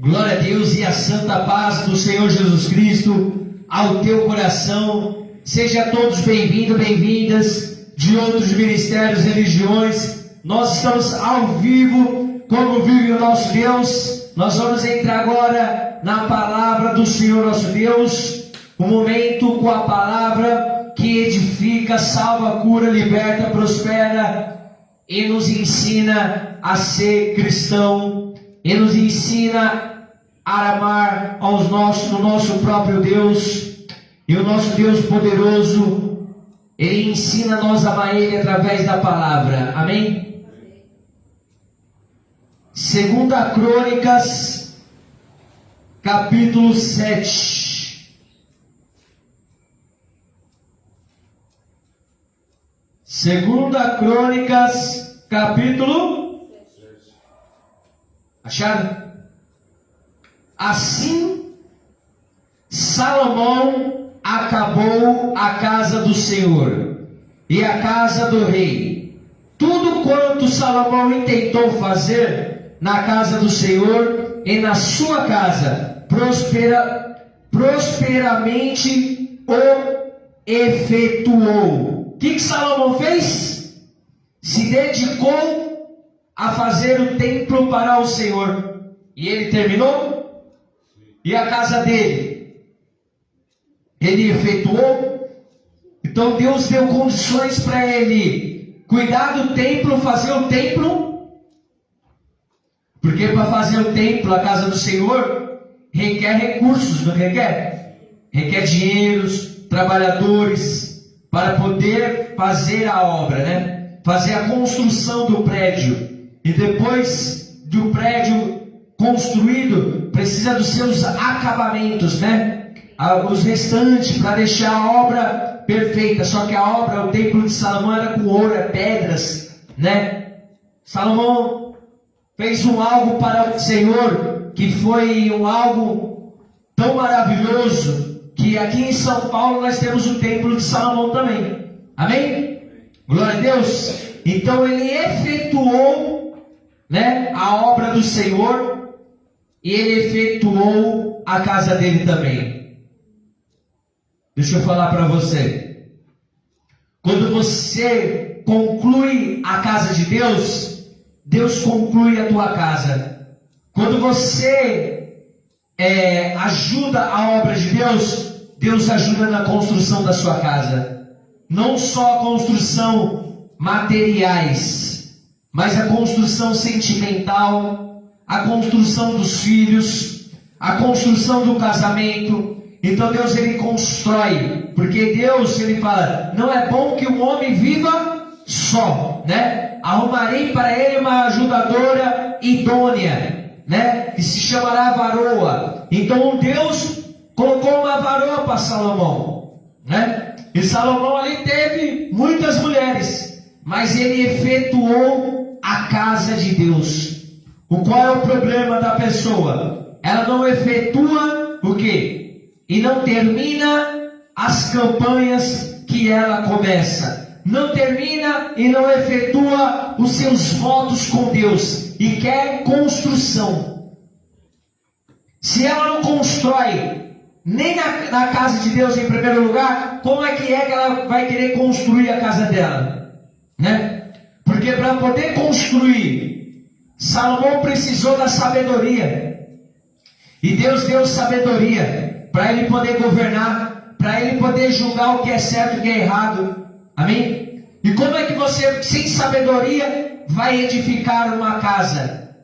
Glória a Deus e a santa paz do Senhor Jesus Cristo ao teu coração. Sejam todos bem-vindos, bem-vindas de outros ministérios, religiões. Nós estamos ao vivo, como vive o nosso Deus. Nós vamos entrar agora na palavra do Senhor nosso Deus. Um momento com a palavra que edifica, salva, cura, liberta, prospera e nos ensina a ser cristão. E nos ensina a amar o nosso próprio Deus. E o nosso Deus poderoso, Ele ensina a nós a amar Ele através da palavra. Amém? 2 Crônicas, capítulo 7. 2 Crônicas, capítulo 7. Acharam? Assim, Salomão acabou a casa do Senhor e a casa do rei. Tudo quanto Salomão intentou fazer na casa do Senhor e na sua casa, prosperamente o efetuou. O que Salomão fez? Se dedicou a fazer o templo para o Senhor. E ele terminou? E a casa dele? Ele efetuou? Então Deus deu condições para ele cuidar do templo, fazer o templo. Porque para fazer o templo, a casa do Senhor, requer recursos, não requer? Requer dinheiros, trabalhadores, para poder fazer a obra, né? Fazer a construção do prédio. E depois do prédio construído, precisa dos seus acabamentos, né? Os restantes, para deixar a obra perfeita. Só que a obra, o templo de Salomão era com ouro, pedras, né? Salomão fez algo para o Senhor, que foi algo tão maravilhoso, que aqui em São Paulo nós temos o templo de Salomão também. Amém? Glória a Deus. Então ele efetuou, né, a obra do Senhor, e ele efetuou a casa dele também. Deixa eu falar para você. Quando você conclui a casa de Deus, Deus conclui a tua casa. Quando você ajuda a obra de Deus, Deus ajuda na construção da sua casa. Não só a construção materiais, mas a construção sentimental, a construção dos filhos, a construção do casamento. Então Deus, Ele constrói, porque Deus, Ele fala, não é bom que o homem viva só, né? Arrumarei para ele uma ajudadora idônea, né? Que se chamará varoa. Então Deus colocou uma varoa para Salomão, né? E Salomão ali teve muitas mulheres, mas ele efetuou a casa de Deus. Qual é o problema da pessoa? Ela não efetua o quê? E não termina as campanhas que ela começa. Não termina e não efetua os seus votos com Deus. E quer construção. Se ela não constrói nem na casa de Deus em primeiro lugar, como é que ela vai querer construir a casa dela? Né? Porque para poder construir, Salomão precisou da sabedoria. E Deus deu sabedoria para ele poder governar, para ele poder julgar o que é certo e o que é errado. Amém? E como é que você, sem sabedoria, vai edificar uma casa?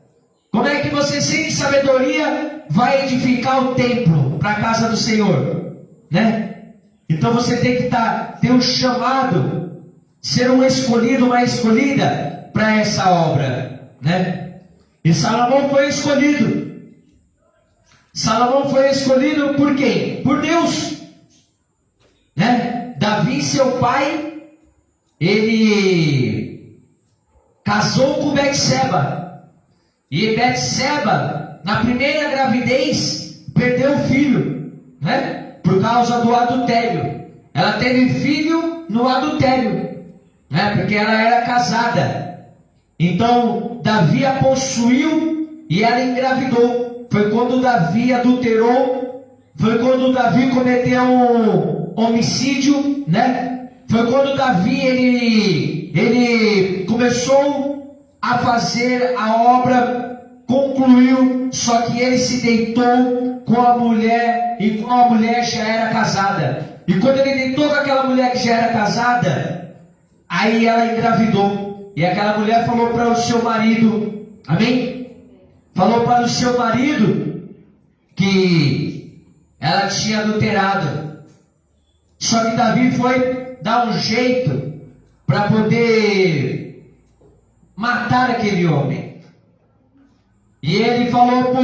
Como é que você, sem sabedoria, vai edificar o templo para a casa do Senhor? Né? Então você tem que ter um chamado, ser um escolhido, uma escolhida para essa obra, né? E Salomão foi escolhido. Salomão foi escolhido por quem? Por Deus, né? Davi, seu pai, ele casou com Betseba. E Betseba, na primeira gravidez, perdeu o filho, né? Por causa do adultério. Ela teve filho no adultério, né? Porque ela era casada. Então Davi a possuiu e ela engravidou. Foi quando Davi adulterou, foi quando Davi cometeu um homicídio, né? Foi quando Davi ele começou a fazer a obra, concluiu, só que ele se deitou com a mulher, e com a mulher já era casada. E quando ele deitou com aquela mulher que já era casada, aí ela engravidou. E aquela mulher falou para o seu marido, amém? Falou para o seu marido que ela tinha adulterado. Só que Davi foi dar um jeito para poder matar aquele homem. E ele falou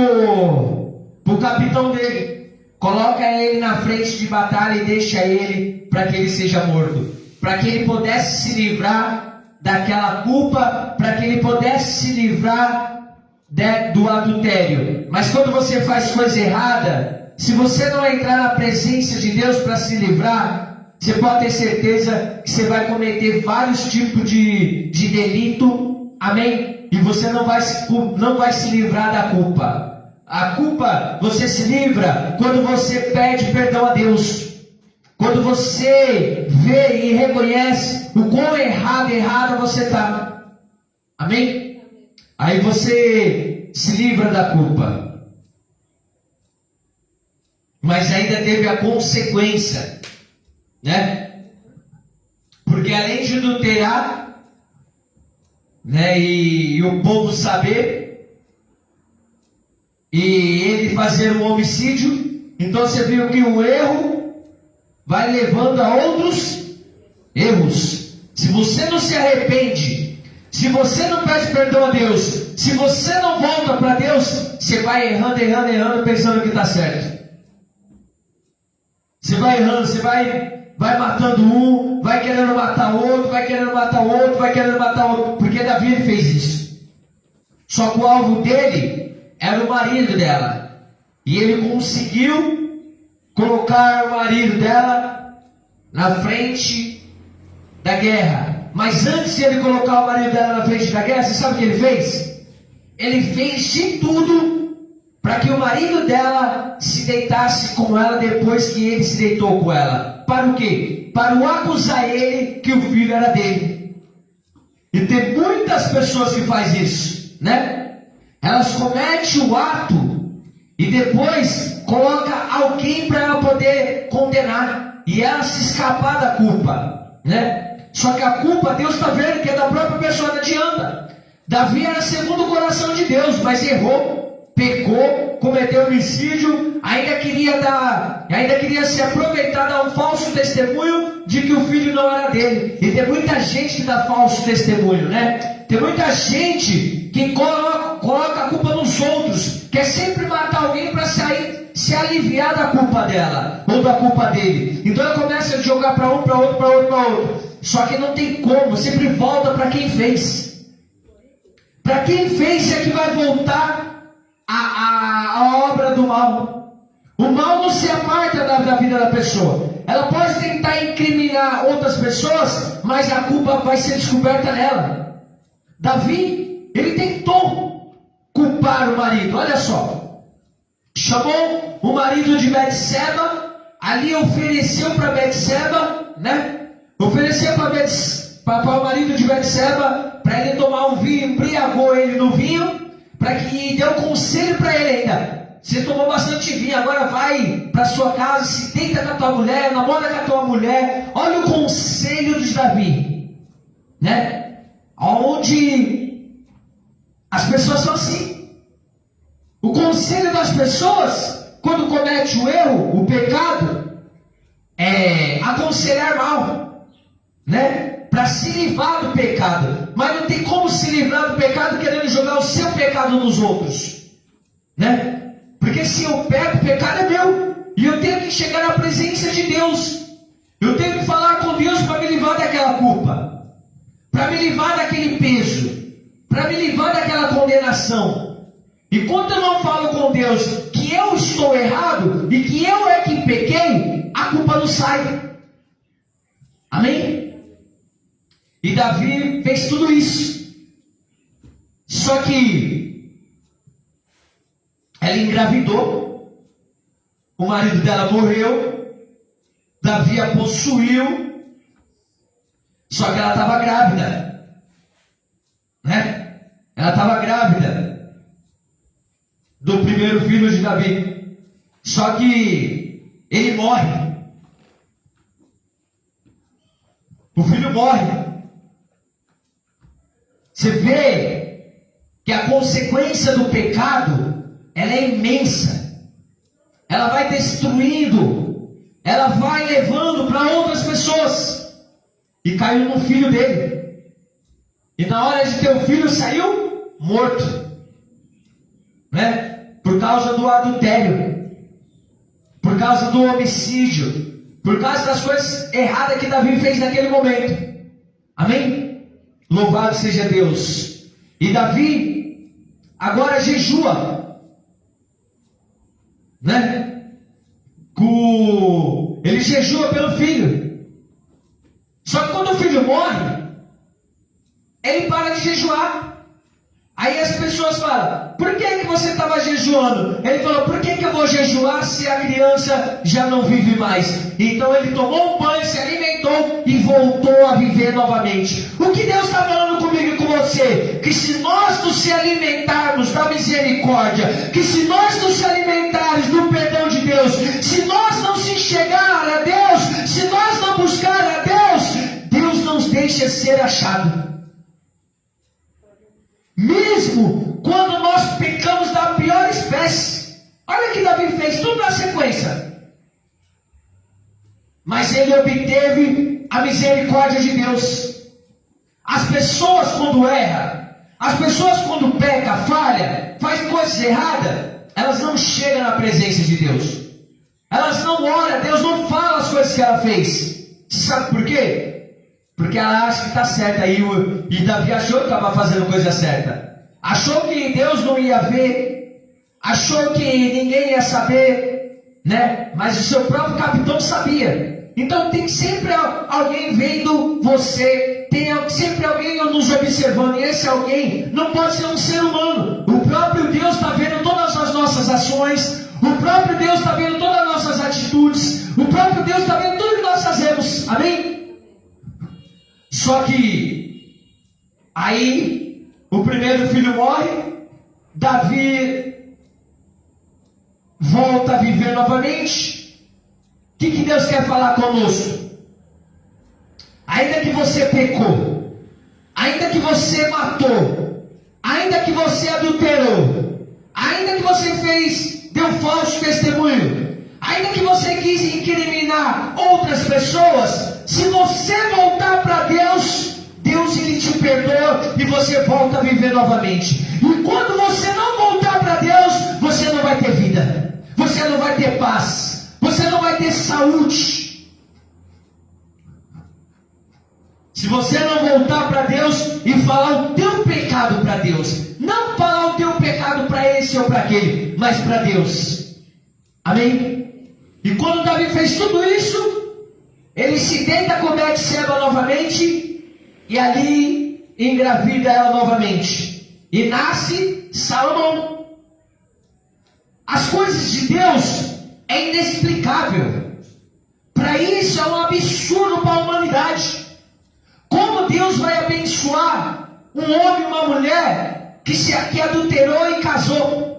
pro capitão dele: coloca ele na frente de batalha e deixa ele para que ele seja morto, para que ele pudesse se livrar daquela culpa, para que ele pudesse se livrar do adultério. Mas quando você faz coisa errada, se você não entrar na presença de Deus para se livrar, você pode ter certeza que você vai cometer vários tipos de delito, amém? E você não vai se livrar da culpa. A culpa você se livra quando você pede perdão a Deus. Quando você vê e reconhece o quão errado você está. Amém? Aí você se livra da culpa. Mas ainda teve a consequência, né? Porque além de adulterar, né, e o povo saber, e ele fazer um homicídio, então você viu que o erro vai levando a outros erros. Se você não se arrepende, se você não pede perdão a Deus, se você não volta para Deus, você vai errando, pensando que está certo. Você vai errando, você vai matando um, vai querendo matar outro, vai querendo matar outro, porque Davi ele fez isso. Só que o alvo dele era o marido dela, e ele conseguiu colocar o marido dela na frente da guerra. Mas antes de ele colocar o marido dela na frente da guerra, você sabe o que ele fez? Ele fez de tudo para que o marido dela se deitasse com ela depois que ele se deitou com ela. Para o quê? Para o acusar ele que o filho era dele. E tem muitas pessoas que fazem isso, né? Elas cometem o ato e depois coloca alguém para ela poder condenar e ela se escapar da culpa, né? Só que a culpa, Deus está vendo que é da própria pessoa, não adianta. Davi era segundo o coração de Deus, mas errou, pecou, cometeu homicídio, ainda queria se aproveitar, dar um falso testemunho de que o filho não era dele. E tem muita gente que dá falso testemunho, né? Tem muita gente que coloca a culpa nos outros, quer sempre matar alguém para se aliviar da culpa dela ou da culpa dele. Então ela começa a jogar para um, para outro. Só que não tem como, sempre volta para quem fez. Para quem fez é que vai voltar a obra do mal. O mal não se aparta da vida da pessoa. Ela pode tentar incriminar outras pessoas, mas a culpa vai ser descoberta nela. Davi, ele tentou culpar o marido, olha só. Chamou o marido de Betseba, ali ofereceu para Betseba, né? Ofereceu para o marido de Betseba, para ele tomar um vinho, embriagou ele no vinho, para que deu conselho para ele ainda. Você tomou bastante vinho, agora vai para sua casa, se deita com a tua mulher, namora com a tua mulher. Olha o conselho de Davi, né? Onde as pessoas são assim. O conselho das pessoas, quando comete o erro, o pecado, é aconselhar mal, né? Para se livrar do pecado. Mas não tem como se livrar do pecado querendo jogar o seu pecado nos outros, né? Porque se eu pego, o pecado é meu. E eu tenho que chegar na presença de Deus. Eu tenho que falar com Deus para me livrar daquela culpa, para me livrar daquele peso, para me livrar daquela condenação. E quando eu não falo com Deus que eu estou errado e que eu é que pequei, a culpa não sai. Amém? E Davi fez tudo isso. Só que Ela engravidou, o marido dela morreu, Davi a possuiu, só que ela estava grávida, né? Ela estava grávida do primeiro filho de Davi, só que ele morre, o filho morre. Você vê que a consequência do pecado, ela é imensa. Ela vai destruindo, ela vai levando para outras pessoas. E caiu no filho dele. E na hora de ter o filho, saiu morto. Né? Por causa do adultério. Por causa do homicídio. Por causa das coisas erradas que Davi fez naquele momento. Amém? Louvado seja Deus. E Davi agora jejua, né? Ele jejua pelo filho. Só que quando o filho morre, ele para de jejuar. Aí as pessoas falam: por que você estava jejuando? Ele falou: por que eu vou jejuar se a criança já não vive mais? Então ele tomou um banho, se alimentou e voltou a viver novamente. O que Deus está falando comigo e com você? Que se nós nos se alimentarmos da misericórdia, que se nós nos se alimentarmos do perdão de Deus, se nós não se chegar a Deus, se nós não buscar a Deus, Deus nos deixa ser achado. Mesmo quando nós pecamos da pior espécie. Olha o que Davi fez, tudo na sequência. Mas ele obteve a misericórdia de Deus. As pessoas quando erram, as pessoas quando pecam, falham, fazem coisas erradas, elas não chegam na presença de Deus. Elas não oram, Deus não fala as coisas que ela fez. Sabe por quê? Porque ela acha que está certa. E Davi achou que estava fazendo coisa certa. Achou que Deus não ia ver. Achou que ninguém ia saber, né? Mas o seu próprio capitão sabia. Então tem sempre alguém vendo você. Tem sempre alguém nos observando. E esse alguém não pode ser um ser humano. O próprio Deus está vendo todas as nossas ações. O próprio Deus está vendo todas as nossas atitudes. O próprio Deus está vendo tudo que nós fazemos. Amém? Só que aí o primeiro filho morre, Davi volta a viver novamente. O que Deus quer falar conosco? Ainda que você pecou, ainda que você matou, ainda que você adulterou, ainda que você deu falso testemunho, ainda que você quis incriminar outras pessoas, se você voltar para Deus, Deus ele te perdoa e você volta a viver novamente. E quando você não voltar para Deus, você não vai ter vida, você não vai ter paz, você não vai ter saúde. Se você não voltar para Deus e falar o teu pecado para Deus, não falar o teu pecado para esse ou para aquele, mas para Deus. Amém? E quando Davi fez tudo isso, ele se deita com Betseba novamente e ali engravida ela novamente. E nasce Salomão. As coisas de Deus é inexplicável. Para isso é um absurdo para a humanidade. Como Deus vai abençoar um homem e uma mulher que adulterou e casou?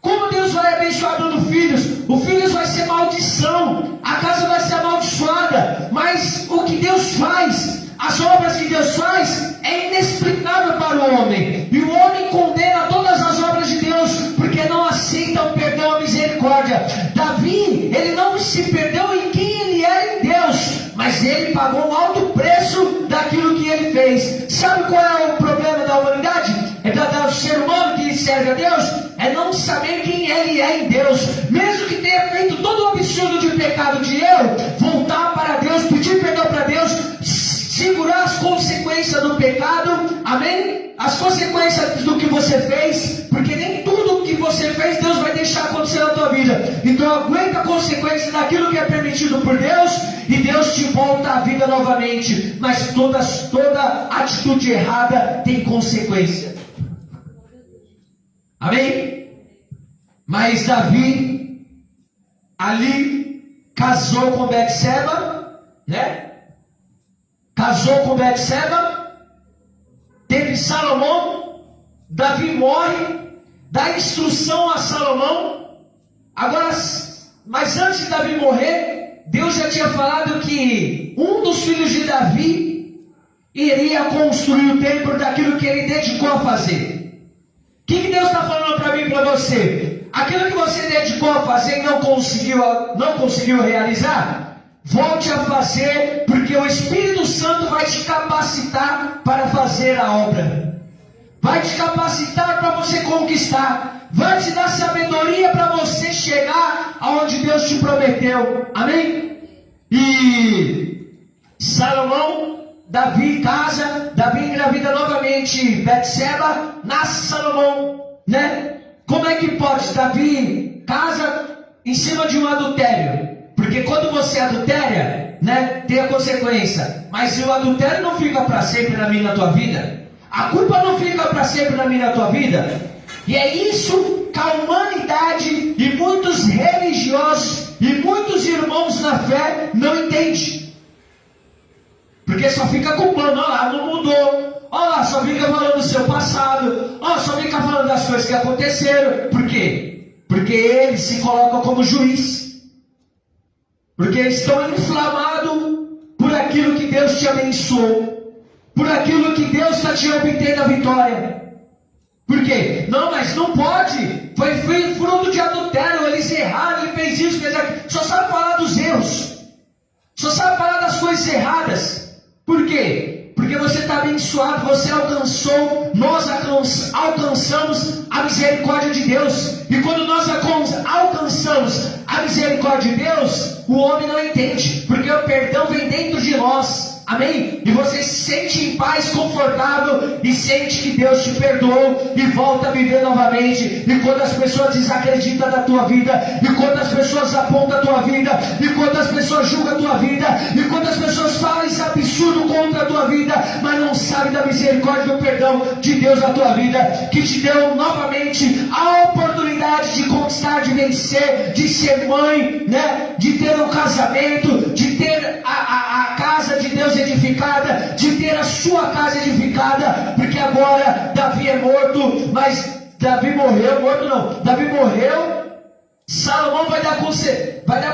Como Deus vai abençoar dando filhos? O filho vai ser maldição, a casa vai ser amaldiçoada. Mas o que Deus faz, as obras que Deus faz, é inexplicável para o homem. E o homem condena todas as obras de Deus, porque não aceita o perdão, a misericórdia. Davi, ele não se perdeu em quem ele era em Deus, mas ele pagou um alto preço daquilo que ele fez. Sabe qual é o problema da humanidade? É do ser humano que serve a Deus, é não saber quem ele é em Deus. Mesmo que tenha feito todo o absurdo de pecado de erro, voltar para Deus, pedir perdão para Deus, segurar as consequências do pecado, amém? As consequências do que você fez, porque nem tudo que você fez Deus vai deixar acontecer na tua vida. Então aguenta a consequência daquilo que é permitido por Deus, e Deus te volta à vida novamente. Mas toda atitude errada tem consequência. Amém? Mas Davi ali casou com Betseba, né? Casou com Betseba, teve Salomão, Davi morre, dá instrução a Salomão. Agora, mas antes de Davi morrer, Deus já tinha falado que um dos filhos de Davi iria construir o templo daquilo que ele dedicou a fazer. O que Deus está falando para mim e para você? Aquilo que você dedicou a fazer e não conseguiu realizar, volte a fazer, porque o Espírito Santo vai te capacitar para fazer a obra. Vai te capacitar para você conquistar. Vai te dar sabedoria para você chegar aonde Deus te prometeu. Amém? E Salomão, Davi casa, Davi engravida novamente Betseba, nasce Salomão, né? Como é que pode? Davi casa em cima de um adultério. Porque quando você adultéria, né, tem a consequência. Mas o adultério não fica para sempre na minha e na tua vida. A culpa não fica para sempre na minha e na tua vida. E é isso que a humanidade e muitos religiosos e muitos irmãos na fé não entendem. Porque só fica culpando, olha lá, não mudou. Olha lá, só fica falando do seu passado. Olha, só fica falando das coisas que aconteceram. Por quê? Porque eles se colocam como juiz. Porque estão inflamados por aquilo que Deus te abençoou. Por aquilo que Deus está te obtendo a vitória. Por quê? Não, mas não pode. Foi fruto de adultério. Eles erraram, ele fez isso, fez aquilo. Só sabe falar dos erros. Só sabe falar das coisas erradas. Por quê? Porque você está abençoado, você alcançou, nós alcançamos a misericórdia de Deus. E quando nós alcançamos a misericórdia de Deus, o homem não entende, porque o perdão vem dentro de nós. Amém? E você se sente em paz, confortável, e sente que Deus te perdoou e volta a viver novamente. E quando as pessoas desacreditam da tua vida, e quando as pessoas apontam a tua vida, e quando as pessoas julgam a tua vida, e quando as pessoas falam esse absurdo contra a tua vida, mas não sabem da misericórdia e do perdão de Deus na tua vida, que te deu novamente a oportunidade de conquistar, de vencer, de ser mãe, né? De ter um casamento, de ter a casa de Deus edificada, de ter a sua casa edificada, porque agora Davi é morto, mas Davi morreu, morto não, Davi morreu, Salomão vai dar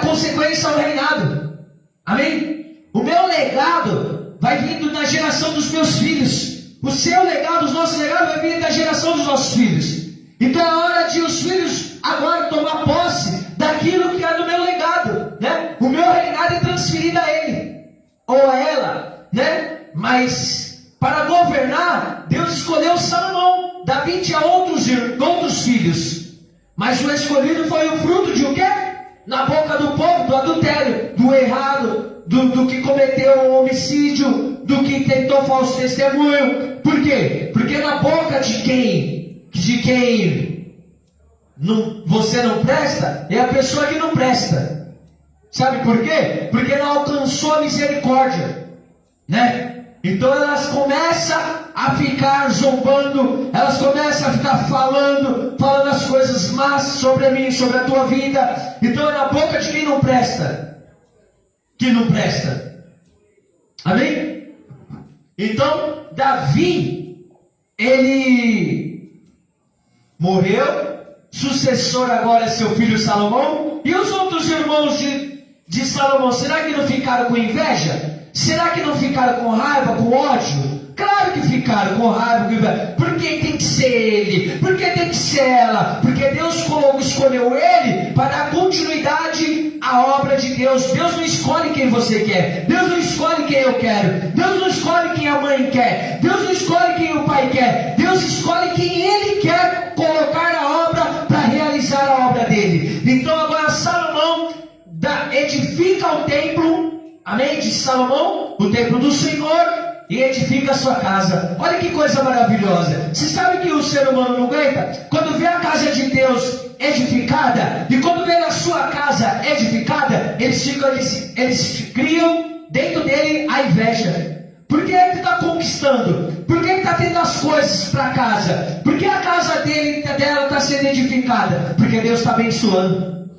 consequência ao reinado. Amém? O meu legado vai vindo na geração dos meus filhos, o seu legado, os nossos legados vai vir da geração dos nossos filhos. Então é hora de os filhos agora tomar posse daquilo que é do meu legado, né? O meu reinado é transferido a ele ou a ela, né? Mas para governar, Deus escolheu Salomão. Davi tinha outros filhos, mas o escolhido foi o fruto de o quê? Na boca do povo, do adultério, do errado, do que cometeu o homicídio, do que tentou falso testemunho. Por quê? Porque na boca de quem você não presta, é a pessoa que não presta. Sabe por quê? Porque não alcançou a misericórdia, né? Então elas começam a ficar zombando, elas começam a ficar falando as coisas más sobre mim, sobre a tua vida. Então é na boca de quem não presta, que não presta. Amém? Então Davi, ele morreu, sucessor agora é seu filho Salomão. E os outros irmãos de Salomão, será que não ficaram com inveja? Será que não ficaram com raiva, com ódio? Claro que ficaram com raiva, com inveja. Por que tem que ser ele? Por que tem que ser ela? Porque Deus escolheu ele para dar continuidade à obra de Deus. Deus não escolhe quem você quer. Deus não escolhe quem eu quero. Deus não escolhe quem a mãe quer. Deus não escolhe quem o pai quer. Deus escolhe quem ele quer colocar a obra para realizar a obra dele. Então agora Salomão edifica o templo, amém, de Salomão, o templo do Senhor, e edifica a sua casa. Olha que coisa maravilhosa. Você sabe que o ser humano não aguenta? Quando vê a casa de Deus edificada, e quando vê a sua casa edificada, eles criam dentro dele a inveja. Por que ele está conquistando? Por que ele está tendo as coisas para casa? Por que a casa dela está sendo edificada? Porque Deus está abençoando.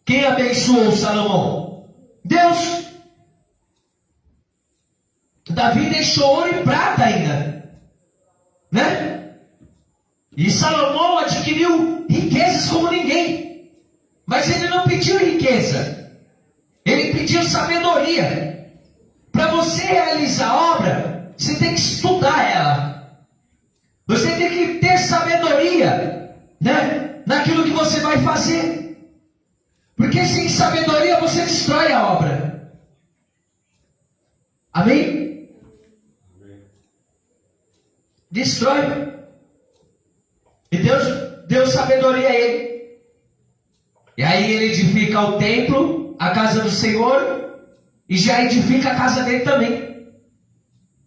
Quem abençoou Salomão? Deus. Davi deixou ouro e prata ainda, né? E Salomão adquiriu riquezas como ninguém. Mas ele não pediu riqueza, ele pediu sabedoria. Para você realizar a obra, você tem que estudar ela. Você tem que ter sabedoria, né? Naquilo que você vai fazer. Porque sem sabedoria você destrói a obra. Amém? Destrói. E Deus deu sabedoria a ele. E aí ele edifica o templo, a casa do Senhor, e já edifica a casa dele também.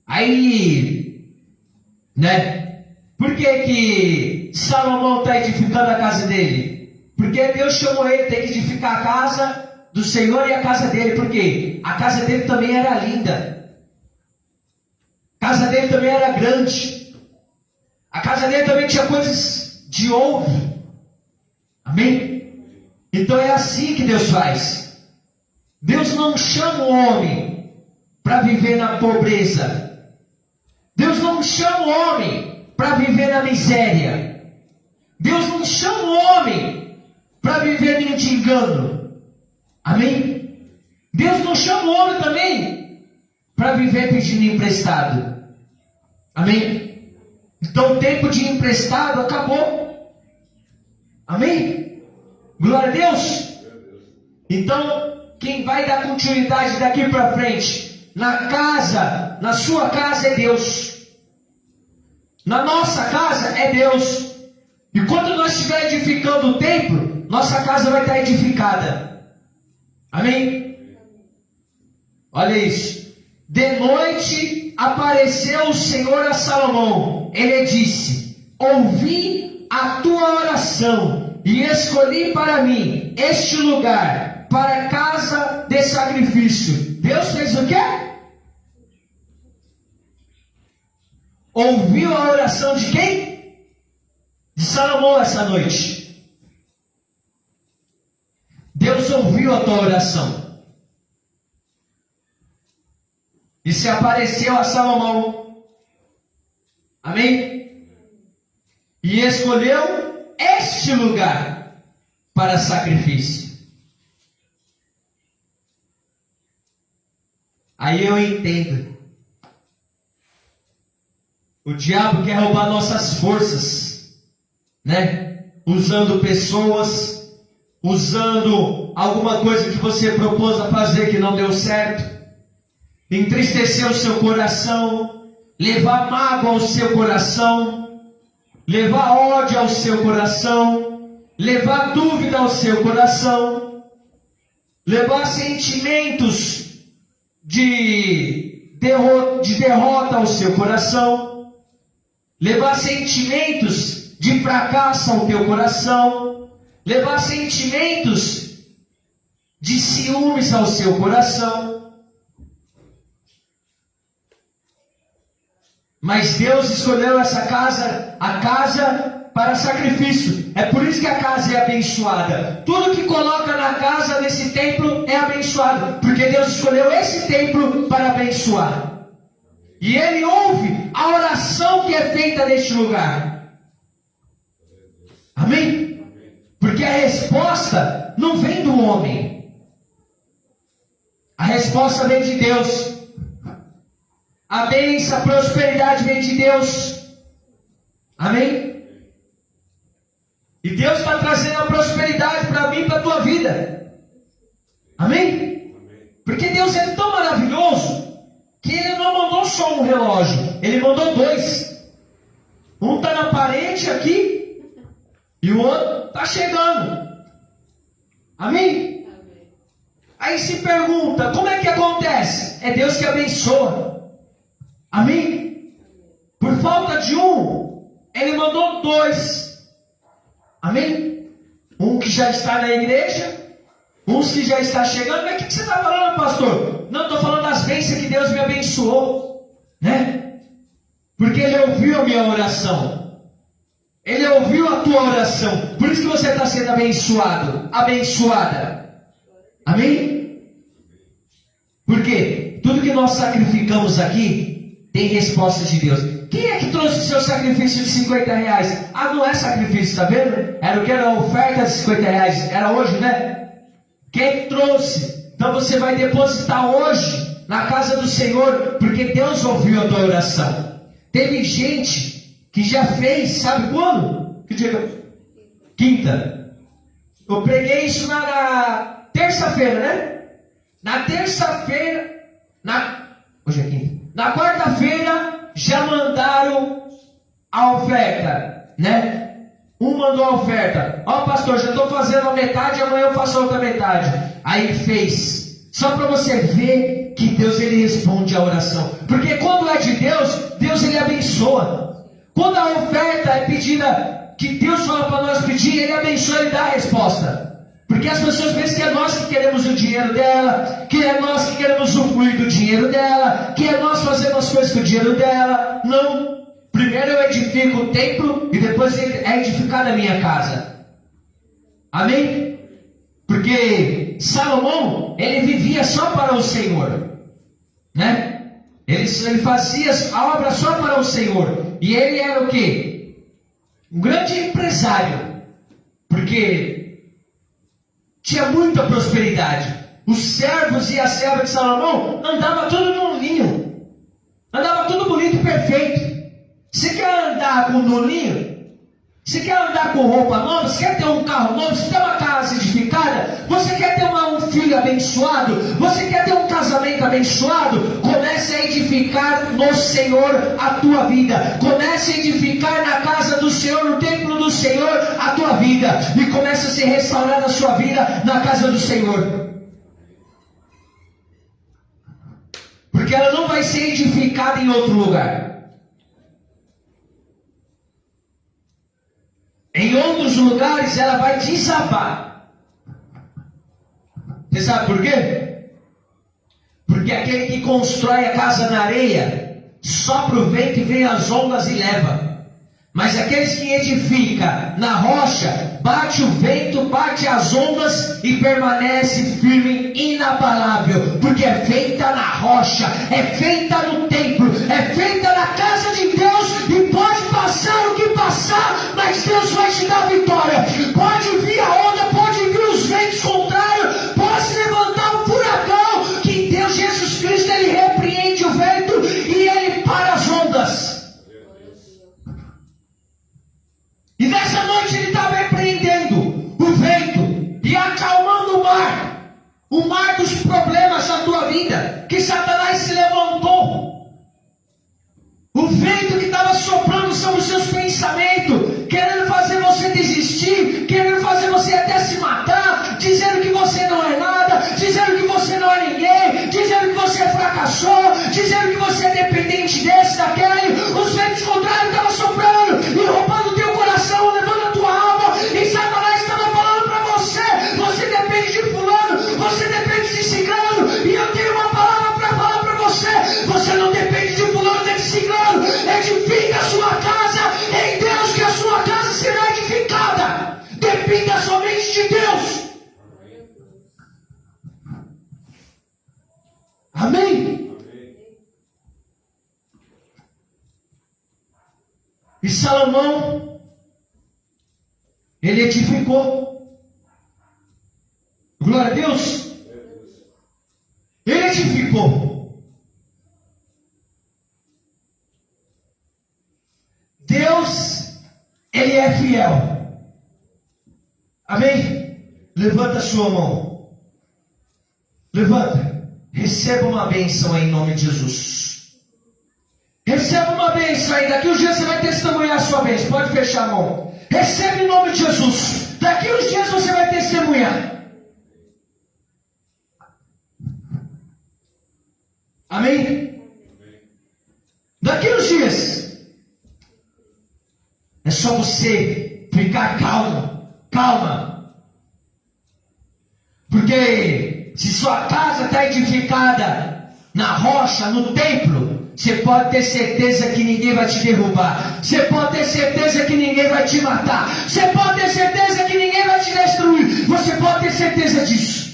Aí, né? Por que Salomão está edificando a casa dele? Porque Deus chamou ele, tem que edificar a casa do Senhor e a casa dele. Por quê? A casa dele também era linda. A casa dele também era grande. A casa dele também tinha coisas de ouro. Amém? Então é assim que Deus faz. Deus não chama o homem para viver na pobreza. Deus não chama o homem para viver na miséria. Deus não chama o homem para viver de engano. Amém? Deus não chama o homem também para viver pedindo emprestado. Amém? Então o tempo de emprestado acabou. Amém? Glória a Deus. Então quem vai dar continuidade daqui para frente na casa, na sua casa é Deus. Na nossa casa é Deus. E quando nós estivermos edificando o templo, nossa casa vai estar edificada. Amém? Olha isso. De noite apareceu o Senhor a Salomão. Ele disse: ouvi a tua oração e escolhi para mim este lugar para casa de sacrifício. Deus fez o quê? Ouviu a oração de quem? De Salomão essa noite. Deus ouviu a tua oração e se apareceu a Salomão. Amém? E escolheu este lugar para sacrifício. Aí eu entendo. O diabo quer roubar nossas forças, né? Usando pessoas, usando alguma coisa que você propôs a fazer que não deu certo, entristecer o seu coração, levar mágoa ao seu coração, levar ódio ao seu coração, levar dúvida ao seu coração, levar sentimentos de derrota ao seu coração, levar sentimentos de fracasso ao teu coração, levar sentimentos de ciúmes ao seu coração. Mas Deus escolheu essa casa, a casa para sacrifício. É por isso que a casa é abençoada. Tudo que coloca na casa desse templo é abençoado, porque Deus escolheu esse templo para abençoar. E Ele ouve a oração que é feita neste lugar. Amém? Porque a resposta não vem do homem. A resposta vem de Deus. A bênção, a prosperidade vem de Deus. Amém? E Deus está trazendo a prosperidade para mim e para a tua vida. Amém? Porque Deus é tão maravilhoso que Ele não mandou só um relógio, Ele mandou dois. Um está na parede aqui e o outro está chegando. Amém? Aí se pergunta, como é que acontece? É Deus que abençoa. Amém? Por falta de um, Ele mandou dois. Amém? Um que já está na igreja Uns que já está chegando, mas o que você está falando, pastor? Não, estou falando das bênçãos que Deus me abençoou, né? Porque Ele ouviu a minha oração. Ele ouviu a tua oração. Por isso que você está sendo abençoado, abençoada. Amém? Porque tudo que nós sacrificamos aqui tem resposta de Deus. Quem é que trouxe o seu sacrifício de 50 reais? Ah, não é sacrifício, está vendo? Era o que? Era a oferta de 50 reais. Era hoje, né? Quem que trouxe? Então você vai depositar hoje na casa do Senhor, porque Deus ouviu a tua oração. Teve gente que já fez, sabe quando? Que dia? Quinta. Eu preguei isso na terça-feira, né? Na terça-feira, hoje é quinta. Na quarta-feira já mandaram a oferta, né? Um mandou a oferta. Ó, pastor, já estou fazendo a metade, amanhã eu faço a outra metade. Aí ele fez. Só para você ver que Deus, ele responde a oração. Porque quando é de Deus, Deus, ele abençoa. Quando a oferta é pedida, que Deus fala para nós pedir, ele abençoa, ele dá a resposta. Porque as pessoas pensam que é nós que queremos o dinheiro dela, que é nós que queremos usufruir do dinheiro dela, que é nós fazendo as coisas com o dinheiro dela. Não. Primeiro eu edifico o templo e depois é edificada a minha casa. Amém? Porque Salomão, ele vivia só para o Senhor, né? Ele fazia a obra só para o Senhor. E ele era o quê? Um grande empresário. Porque tinha muita prosperidade. Os servos e a serva de Salomão andavam tudo num linho. Andava tudo bonito e perfeito. Você quer andar com nolinho? Você quer andar com roupa nova? Você quer ter um carro novo? Você quer uma casa edificada? Você quer ter um filho abençoado? Você quer ter um casamento abençoado? Comece a edificar no Senhor a tua vida. Comece a edificar na casa do Senhor, no templo do Senhor, a tua vida. E comece a ser restaurada a sua vida na casa do Senhor. Porque ela não vai ser edificada em outro lugar. Em outros lugares ela vai desabar. Você sabe por quê? Porque aquele que constrói a casa na areia, sopra o vento e vem as ondas e leva. Mas aqueles que edificam na rocha, bate o vento, bate as ondas e permanece firme, inabalável. Porque é feita na rocha, é feita no templo, é feita na casa de Deus. E pode passar o que passar, mas Deus vai te dar vitória. Pode vir a onda, pode vir os ventos contrários, pode se levantar um furacão, que Deus, Jesus Cristo, ele repreende o vento e ele para as ondas. E nessa noite ele está repreendendo o vento e acalmando o mar dos problemas da tua vida, que Satanás se levantou. O vento que estava soprando sobre os seus pensamentos, querendo fazer você desistir, querendo fazer você até se matar, dizendo que você não é nada, dizendo que você não é ninguém, dizendo que você fracassou, dizendo que você é dependente desse, daquele. Os ventos contrários estavam soprando e roubando o teu coração, levando a tua alma. E Satanás estava falando para você: você depende de fulano, você depende de ciclano. E eu tenho uma palavra para falar para você: você não depende de fulano nem de ciclano. Edifica a sua casa em Deus, que a sua casa será edificada. Dependa somente de Deus. Amém? E Salomão, ele edificou. Glória a Deus. Ele edificou. Deus, ele é fiel. Amém? Levanta a sua mão. Levanta. Receba uma bênção em nome de Jesus. Receba uma bênção aí. Daqui uns dias você vai testemunhar a sua bênção. Pode fechar a mão. Receba em nome de Jesus. Daqui uns dias você vai testemunhar. Amém? Daqui uns dias. É só você ficar calmo. Calma. Porque se sua casa está edificada na rocha, no templo, você pode ter certeza que ninguém vai te derrubar. Você pode ter certeza que ninguém vai te matar. Você pode ter certeza que ninguém vai te destruir. Você pode ter certeza disso.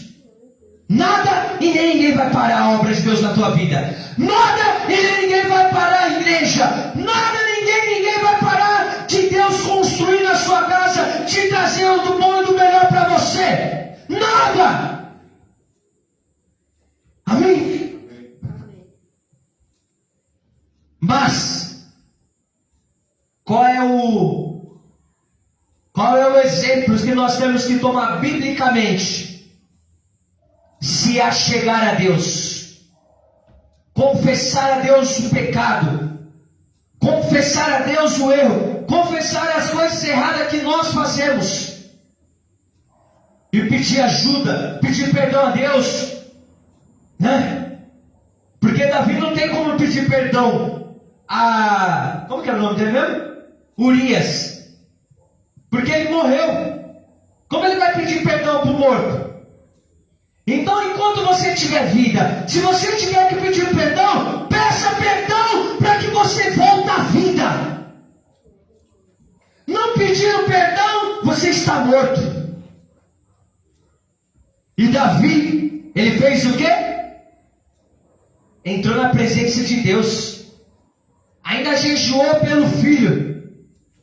Nada e nem ninguém vai parar a obra de Deus na tua vida. Nada e nem ninguém vai parar a igreja. Nada, ninguém vai parar de Deus construir na sua casa, te trazer o do bom e do melhor para você. Nada. Amém? Mas qual é o exemplo que nós temos que tomar biblicamente? Se achegar a Deus, confessar a Deus o pecado, confessar a Deus o erro, confessar as coisas erradas que nós fazemos e pedir ajuda, pedir perdão a Deus, né? Porque Davi não tem como pedir perdão a... como que era o nome dele mesmo? Urias. Porque ele morreu. Como ele vai pedir perdão para o morto? Então, enquanto você tiver vida, se você tiver que pedir perdão, peça perdão para que você volte à vida. Não pedindo perdão, você está morto. E Davi, ele fez o quê? Entrou na presença de Deus. Ainda jejuou pelo filho.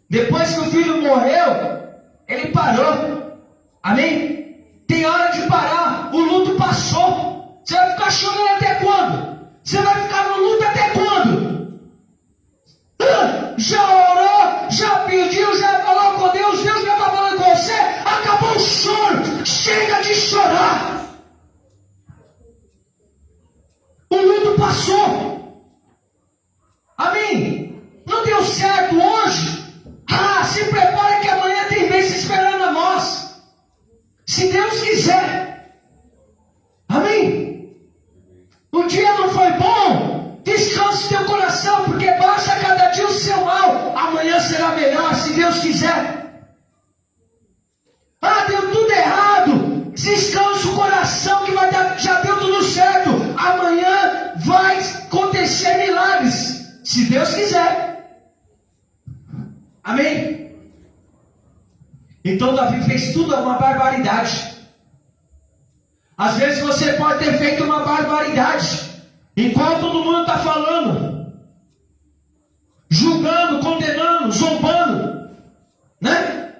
Depois que o filho morreu, ele parou. Amém? Tem hora de parar. O luto passou. Você vai ficar chorando até quando? Você vai ficar no luto até quando? Já orou? Já pediu? Já falou com Deus? Deus já está falando com você? Acabou o choro. Chega de chorar. O luto passou. Amém? Não deu certo hoje? Se prepara que amanhã tem bênção esperando a nós. Se Deus quiser. Amém? O dia não foi bom? Descanse teu coração, porque basta cada dia o seu mal. Amanhã será melhor, se Deus quiser. Deu tudo errado. Descanse o coração, que vai dar, já deu tudo certo. Amanhã vai acontecer milagres, se Deus quiser. Amém? Então Davi fez tudo uma barbaridade. Às vezes você pode ter feito uma barbaridade, enquanto todo mundo está falando, julgando, condenando, zombando, né?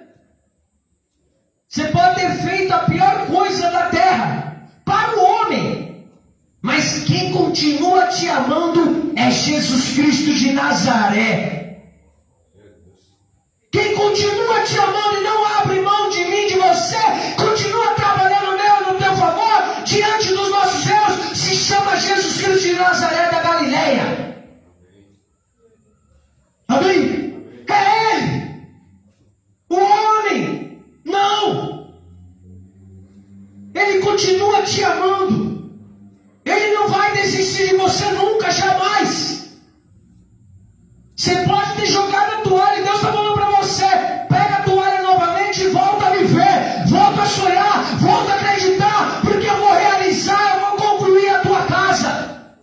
Você pode ter feito a pior coisa da terra para o homem, mas quem continua te amando é Jesus Cristo de Nazaré. Quem continua te amando e não abre mão de mim, de você, continua trabalhando no teu favor, diante dos nossos erros, se chama Jesus Cristo de Nazaré da Galileia. Amém? É Ele. O homem, não. Ele continua te amando. Ele não vai desistir de você nunca, jamais. Você pode ter jogado a toalha e Deus está falando para você: pega a toalha novamente e volta a viver, volta a sonhar, volta a acreditar, porque eu vou realizar, eu vou concluir a tua casa.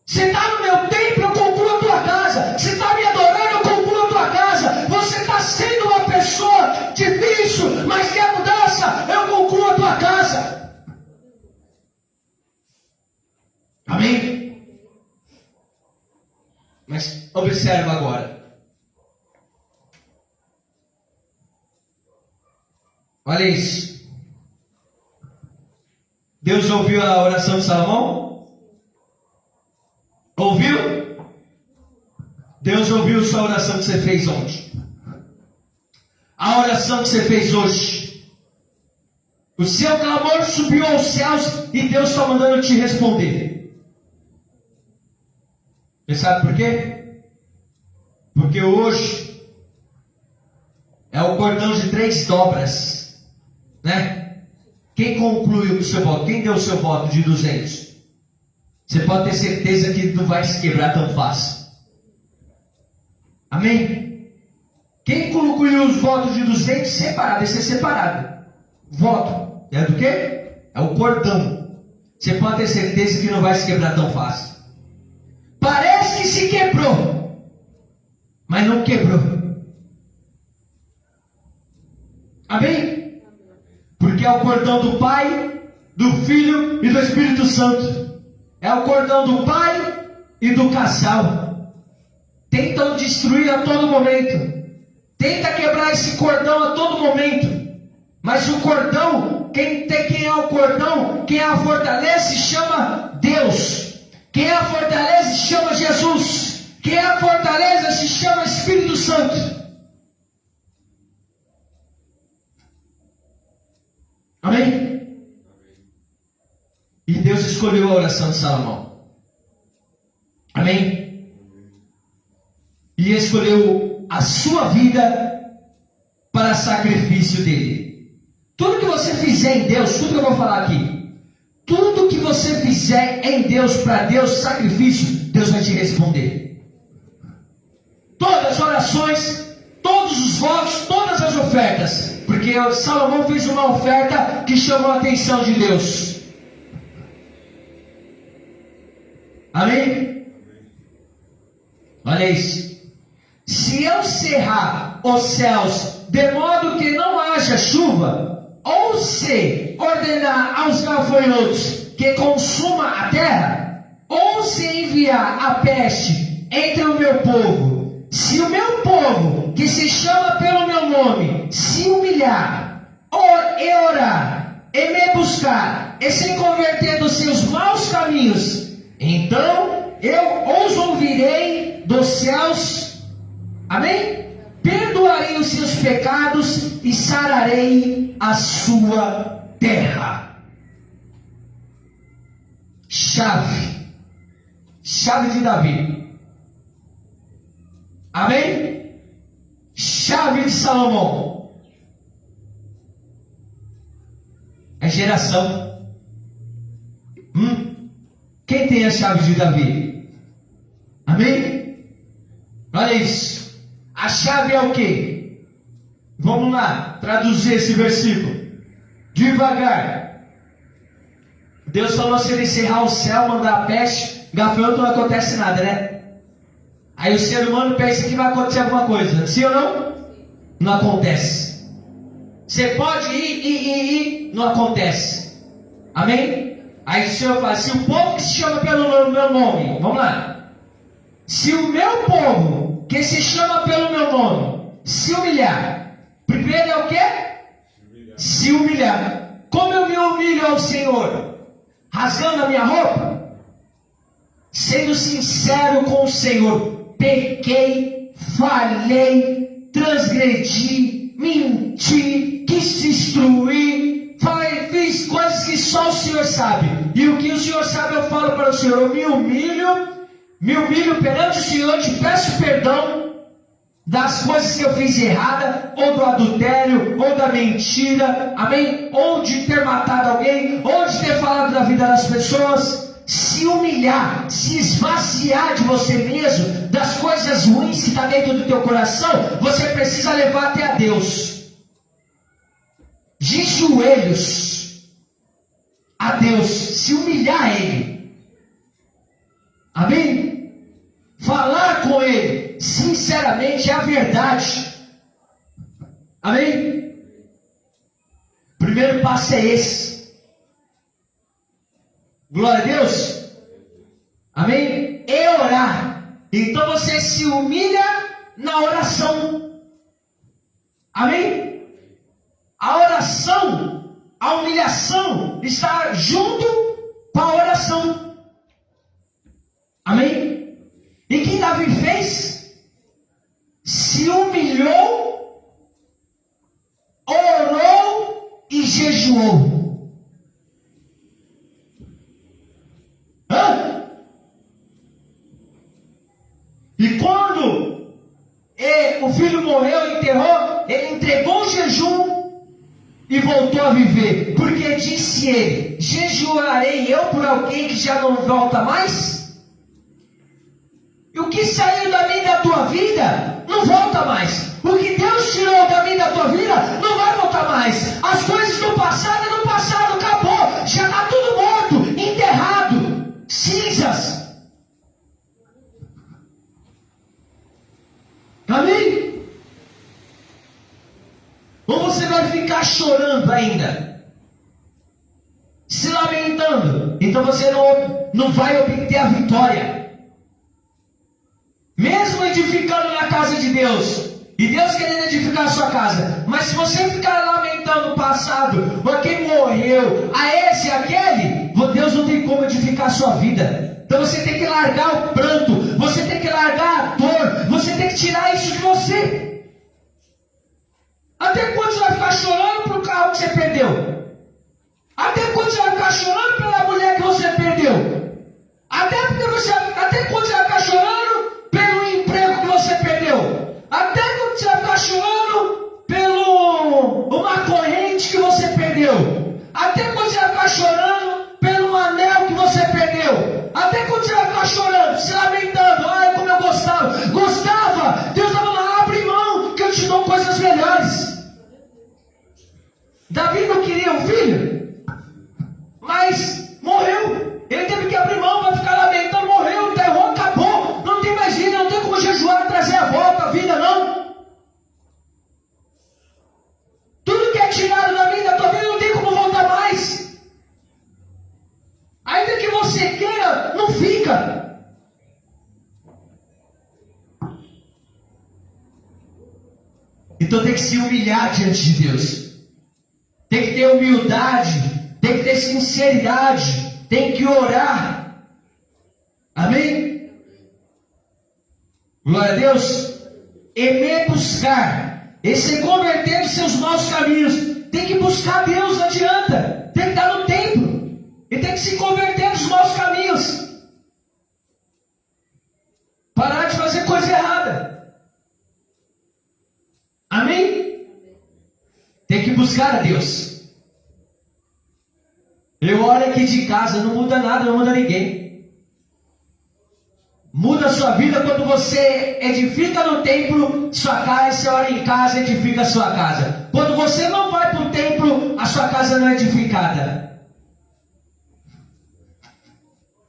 Você está no meu templo, eu concluo a tua casa. Você está me adorando, eu concluo a tua casa. Você está sendo uma pessoa difícil, mas quer mudança, eu concluo a tua casa. Amém? Mas observa agora. Olha isso. Deus ouviu a oração de Salomão? Ouviu? Deus ouviu sua oração que você fez ontem. A oração que você fez hoje. O seu clamor subiu aos céus e Deus está mandando te responder. Você sabe por quê? Porque hoje é o cordão de 3 dobras, né? Quem concluiu o seu voto? Quem deu o seu voto de 200? Você pode ter certeza que não vai se quebrar tão fácil. Amém? Quem concluiu os votos de 200 separado? Esse é separado. voto. É do quê? É o cordão. Você pode ter certeza que não vai se quebrar tão fácil. Parece que se quebrou, mas não quebrou. Amém? Porque é o cordão do Pai, do Filho e do Espírito Santo. É o cordão do pai e do casal. Tentam destruir a todo momento. Tenta quebrar esse cordão a todo momento. Mas o cordão, quem é o cordão, quem a fortalece chama Deus. Quem a fortalece chama Jesus. Quem a fortaleza se chama Espírito Santo. Amém? E Deus escolheu a oração de Salomão. Amém? E escolheu a sua vida para sacrifício dele. Tudo que você fizer em Deus, tudo que eu vou falar aqui, tudo que você fizer em Deus, para Deus, sacrifício, Deus vai te responder. Todas as orações, todos os votos, todas as ofertas. Porque Salomão fez uma oferta que chamou a atenção de Deus. Amém? Olha isso. Se eu cerrar os céus de modo que não haja chuva, ou se ordenar aos gafanhotos que consuma a terra, ou se enviar a peste entre o meu povo, se o meu povo, que se chama pelo meu nome, se humilhar, e orar, e me buscar, e se converter dos seus maus caminhos, então eu os ouvirei dos céus, amém? Perdoarei os seus pecados e sararei a sua terra. Chave de Davi, amém? Chave de Salomão. É geração. Quem tem a chave de Davi? Amém? Olha isso. A chave é o quê? Vamos lá, traduzir esse versículo. Devagar. Deus falou: se ele encerrar o céu, mandar a peste, gafanhoto, não acontece nada, né? Aí o ser humano pensa que vai acontecer alguma coisa. Sim ou não? Não acontece. Você pode ir, não acontece. Amém? Aí o Senhor fala: se o povo que se chama pelo meu nome, vamos lá. Se o meu povo que se chama pelo meu nome se humilhar, primeiro é o quê? Se humilhar. Como eu me humilho ao Senhor? Rasgando a minha roupa? Sendo sincero com o Senhor. Pequei, falhei, transgredi, menti, quis destruir, fiz coisas que só o Senhor sabe. E o que o Senhor sabe eu falo para o Senhor. Eu me humilho perante o Senhor, te peço perdão das coisas que eu fiz errada, ou do adultério, ou da mentira, amém? Ou de ter matado alguém, ou de ter falado da vida das pessoas. Se humilhar, se esvaziar de você mesmo, das coisas ruins que está dentro do teu coração, você precisa levar até a Deus. De joelhos a Deus, se humilhar a Ele. Amém? Falar com Ele sinceramente é a verdade. Amém? Primeiro passo é esse. Glória a Deus. Amém? E orar. Então você se humilha na oração. Amém? A oração, a humilhação está junto com a oração. Amém? E que Davi fez? Se humilhou, orou e jejuou. E quando o filho morreu, enterrou, ele entregou o jejum e voltou a viver. Porque disse ele: jejuarei eu por alguém que já não volta mais? E o que saiu da minha e da tua vida, não volta mais. O que Deus tirou da minha minha e da tua vida não vai voltar mais. As coisas do passado é do passado, acabou. Já está tudo morto, enterrado, cinzas. Amém? Ou você vai ficar chorando ainda, se lamentando, então você não vai obter a vitória. Mesmo edificando na casa de Deus, e Deus querendo edificar a sua casa, mas se você ficar lamentando o passado, ou quem morreu, a esse e aquele, Deus não tem como edificar a sua vida. Então você tem que largar o pranto, você tem que largar a dor, você tem que tirar isso de você. Até quando você vai ficar chorando pelo carro que você perdeu? Até quando você vai ficar chorando pela mulher que você perdeu? Até quando você vai ficar chorando pelo emprego que você perdeu? Até quando você vai ficar chorando pelo uma corrente que você perdeu? Até quando você vai ficar chorando pelo anel que você perdeu? Até quando você vai ficar chorando, se lamentando? Ai, como eu gostava. Gostava! Deus estava lá, abre mão, que eu te dou coisas melhores. Davi não queria um filho, mas morreu. Ele teve que abrir mão para ficar lamentando. Morreu, enterrou, acabou. Não tem mais vida, não tem como jejuar e trazer a volta a vida, não. Tudo que é tirado da vida, da tua vida, não tem como voltar mais. Ainda que você queira, não fica. Então tem que se humilhar diante de Deus. Tem que ter humildade, tem que ter sinceridade, tem que orar. Amém? Glória a Deus. E me buscar, e se converter dos seus maus caminhos. Tem que buscar Deus, não adianta. Tem que estar no templo, e tem que se converter dos maus caminhos. Parar de fazer coisa errada. Amém? Tem que buscar a Deus. Eu oro aqui de casa, não muda nada, não muda ninguém. Muda a sua vida quando você edifica no templo sua casa, você ora em casa, edifica a sua casa. Quando você não vai para o templo, a sua casa não é edificada.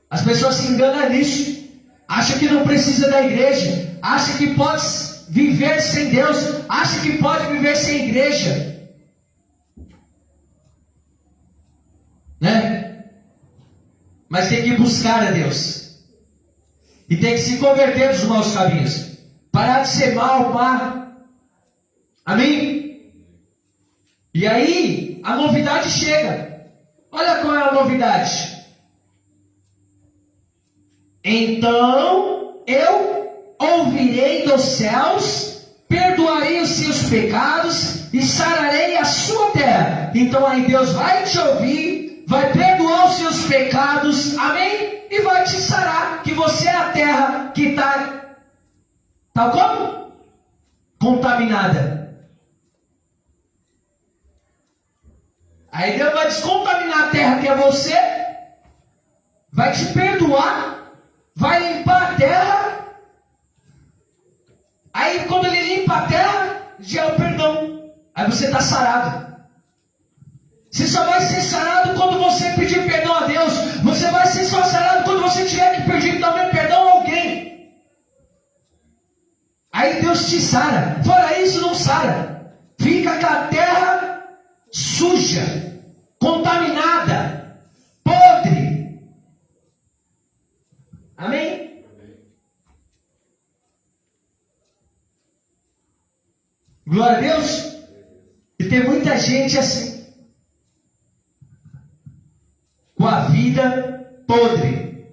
As pessoas se enganam nisso. Acham que não precisa da igreja. Acham que pode viver sem Deus. Acham que pode viver sem igreja. Né? Mas tem que buscar a Deus. E tem que se converter dos maus caminhos. Parar de ser mal, má. Amém? E aí, a novidade chega. Olha qual é a novidade. Então eu ouvirei dos céus, perdoarei os seus pecados e sararei a sua terra. Então aí Deus vai te ouvir, vai perdoar os seus pecados, amém? E vai te sarar, que você é a terra que está, tal como? Contaminada. Aí Deus vai descontaminar a terra que é você, vai te perdoar, vai limpar a terra. Aí quando ele limpa a terra, já é o perdão. Aí você está sarado. Você só vai ser sarado quando você pedir perdão a Deus. Você vai ser só sarado quando você tiver que pedir também perdão a alguém. Aí Deus te sara. Fora isso, não sara. Fica com a terra suja, contaminada, podre. Amém? Glória a Deus. E tem muita gente assim, com a vida podre,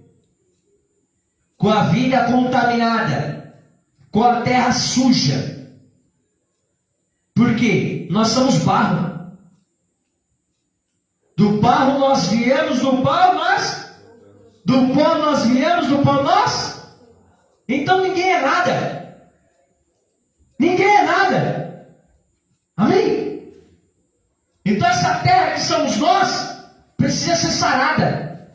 com a vida contaminada, com a terra suja. Por quê? Nós somos barro. Do barro nós viemos, do barro nós, do pó nós viemos, do pó nós. Então ninguém é nada. Ninguém é nada. Amém? Então essa terra que somos nós precisa ser sarada,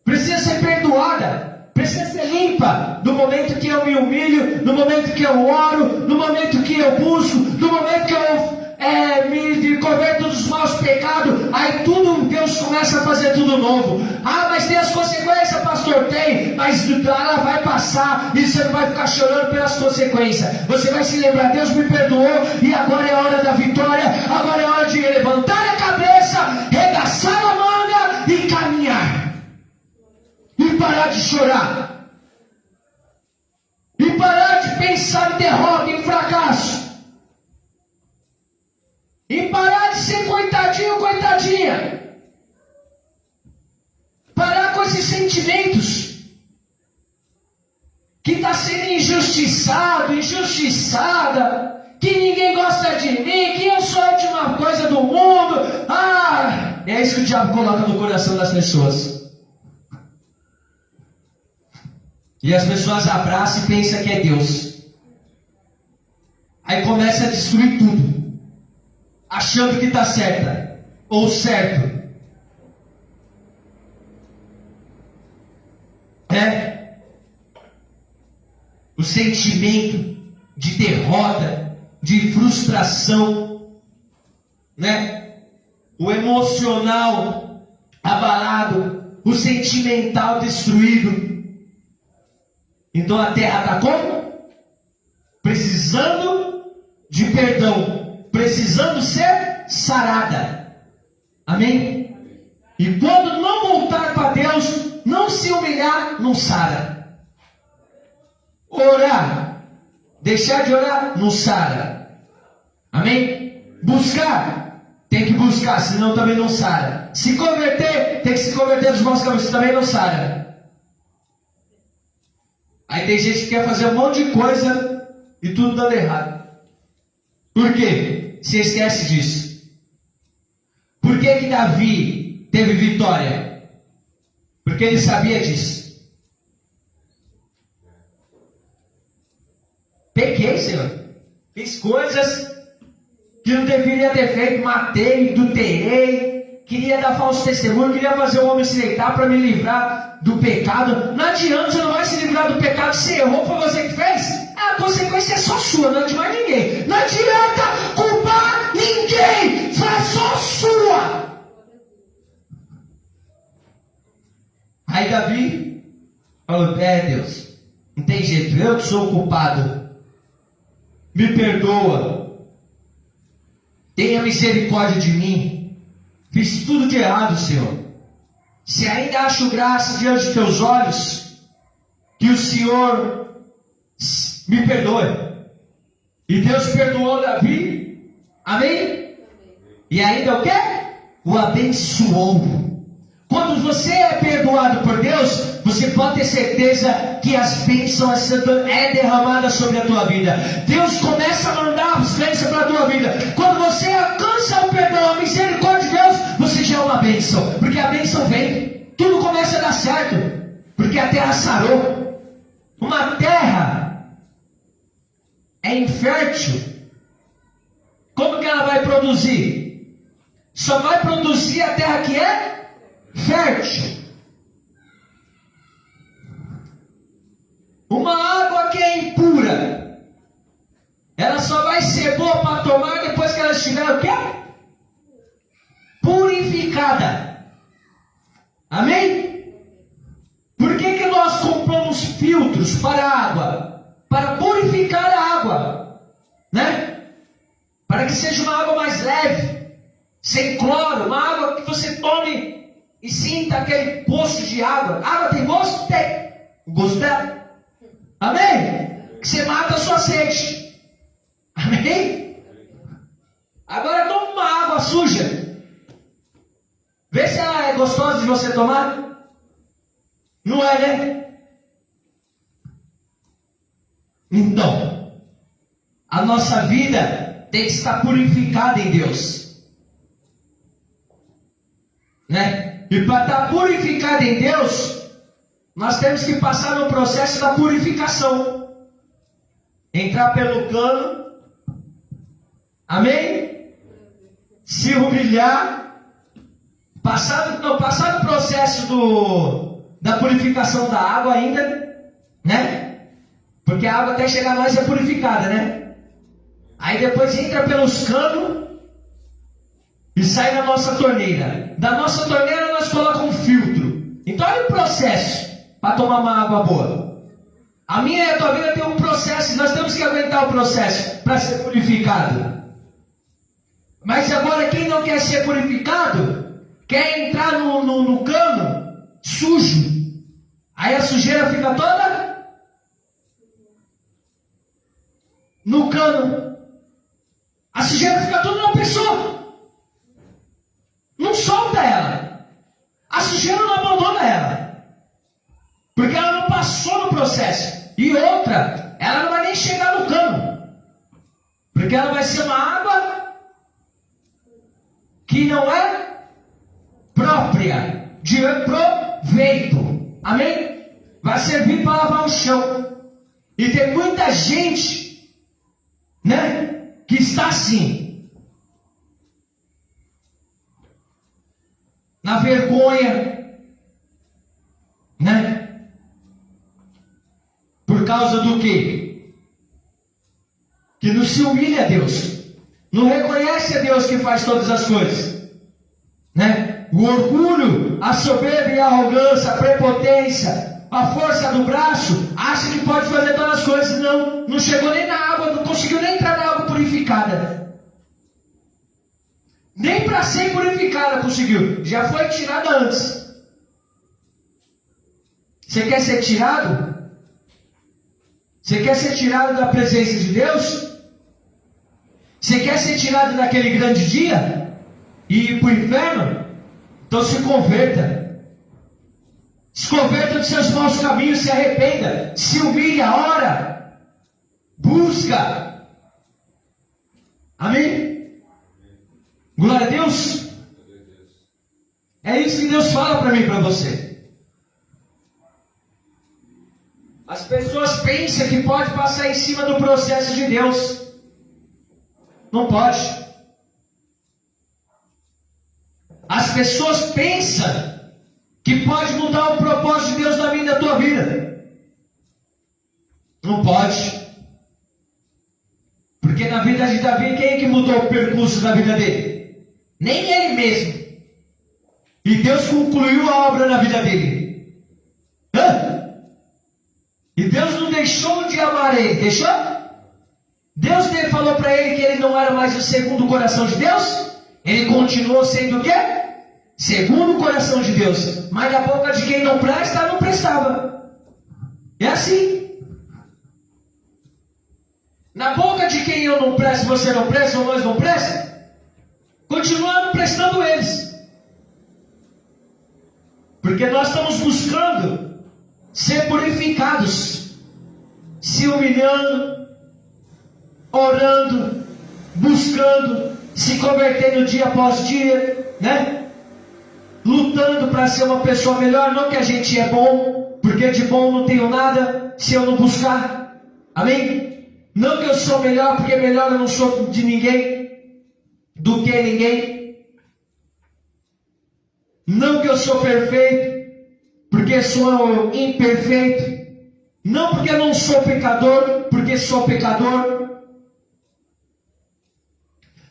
precisa ser perdoada, precisa ser limpa. No momento que eu me humilho, no momento que eu oro, no momento que eu busco, no momento que eu Deus começa a fazer tudo novo. Ah, mas tem as consequências, pastor? Tem, mas ela vai passar e você não vai ficar chorando pelas consequências. Você vai se lembrar, Deus me perdoou e agora é a hora da vitória, agora é a hora de levantar a cabeça, regaçar a manga e caminhar. E parar de chorar. E parar de pensar em derrota, em fracasso. E parar de ser coitadinho, coitadinha. Parar com esses sentimentos. Que está sendo injustiçado, injustiçada. Que ninguém gosta de mim, que eu sou a última coisa do mundo. Ah, é isso que o diabo coloca no coração das pessoas. E as pessoas abraçam e pensam que é Deus. Aí começa a destruir tudo, achando que está certa ou certo. O sentimento de derrota, de frustração, o emocional abalado, o sentimental destruído. Então a terra está como? Precisando de perdão, precisando ser sarada. Amém? E quando não voltar para Deus, não se humilhar, não sara. Orar, deixar de orar, não sara. Amém? Buscar, tem que buscar, senão também não sara. Se converter, tem que se converter dos maus caminhos, também não sara. Aí tem gente que quer fazer um monte de coisa e tudo dando errado. Por quê? Se esquece disso. Por que Davi teve vitória? Porque ele sabia disso. Pequei, Senhor. Fiz coisas que não deveria ter feito. Matei, adulterei. Queria dar falso testemunho. Queria fazer o homem se deitar para me livrar do pecado. Não adianta, você não vai se livrar do pecado. Você errou, foi você que fez. A consequência é só sua, não é de mais ninguém. Não adianta culpar ninguém, é só sua. Aí Davi falou: Deus, não tem jeito, eu que sou o culpado. Me perdoa. Tenha misericórdia de mim. Fiz tudo de errado, Senhor. Se ainda acho graça diante de teus olhos, que o Senhor me perdoe. E Deus perdoou Davi. Amém? E ainda o quê? O abençoou. Quando você é perdoado por Deus, você pode ter certeza que as bênçãos é derramada sobre a tua vida. Deus começa a mandar as bênçãos para a tua vida. Quando você alcança o perdão, a misericórdia de Deus, você já é uma bênção. Porque a bênção vem. Tudo começa a dar certo. Porque a terra sarou. Uma terra é infértil. Como que ela vai produzir? Só vai produzir a terra que é fértil. Uma água que é impura, ela só vai ser boa para tomar depois que ela estiver o quê? Purificada. Amém? Por que nós compramos filtros para a água? Para purificar a água, para que seja uma água mais leve, sem cloro, uma água que você tome e sinta aquele gosto de água. Água tem gosto? Tem. O gosto dela. Amém? Que você mata a sua sede. Amém? Agora toma uma água suja. Vê se ela é gostosa de você tomar. Não é, né? Então, a nossa vida tem que estar purificada em Deus. E para estar purificada em Deus, nós temos que passar no processo da purificação. Entrar pelo cano. Amém? Se humilhar. Passar no processo da purificação da água ainda. Porque a água até chegar a nós é purificada, Aí depois entra pelos canos. e sai da nossa torneira. Da nossa torneira nós colocamos um filtro. Então olha o processo para tomar uma água boa. A minha e a tua vida tem um processo, nós temos que aguentar o processo para ser purificado. Mas agora quem não quer ser purificado, quer entrar no cano sujo. Aí a sujeira fica toda no cano. A sujeira fica toda na pessoa. Não solta ela. A sujeira não abandona ela. Porque ela não passou no processo. E outra, ela não vai nem chegar no cano. Porque ela vai ser uma água que não é própria, de proveito. Amém? Vai servir para lavar o chão. E tem muita gente, né, que está assim, na vergonha, né? Por causa do quê? Que não se humilha a Deus, não reconhece a Deus que faz todas as coisas, né? O orgulho, a soberba e a arrogância, a prepotência, a força do braço, acha que pode fazer todas as coisas. Não chegou nem na água, não conseguiu nem entrar na água purificada. Nem para ser purificada conseguiu. Já foi tirada antes. Você quer ser tirado? Você quer ser tirado da presença de Deus? Você quer ser tirado daquele grande dia e ir para o inferno? Então se converta. Se converta dos seus maus caminhos, se arrependa, se humilha, ora, busca. Amém? Glória a Deus. É isso que Deus fala para mim e para você. As pessoas pensam que pode passar em cima do processo de Deus. Não pode. As pessoas pensam que pode mudar o propósito de Deus na vida da tua vida. Não pode. Porque na vida de Davi, quem é que mudou o percurso da vida dele? Nem ele mesmo. E Deus concluiu a obra na vida dele. E Deus não deixou de amar ele, deixou? Deus falou para ele que ele não era mais o segundo coração de Deus. Ele continuou sendo o quê? Segundo o coração de Deus. Mas da boca de quem não presta, não prestava. É assim. Na boca de quem eu não presto, você não presta, ou nós não presta, continuando prestando eles. Porque nós estamos buscando ser purificados, se humilhando, orando, buscando, se convertendo dia após dia, né? Lutando para ser uma pessoa melhor. Não que a gente é bom, porque de bom não tenho nada se eu não buscar. Amém? Não que eu sou melhor, porque melhor eu não sou de ninguém, do que ninguém. Não que eu sou perfeito, porque sou imperfeito. Não porque eu não sou pecador, porque sou pecador.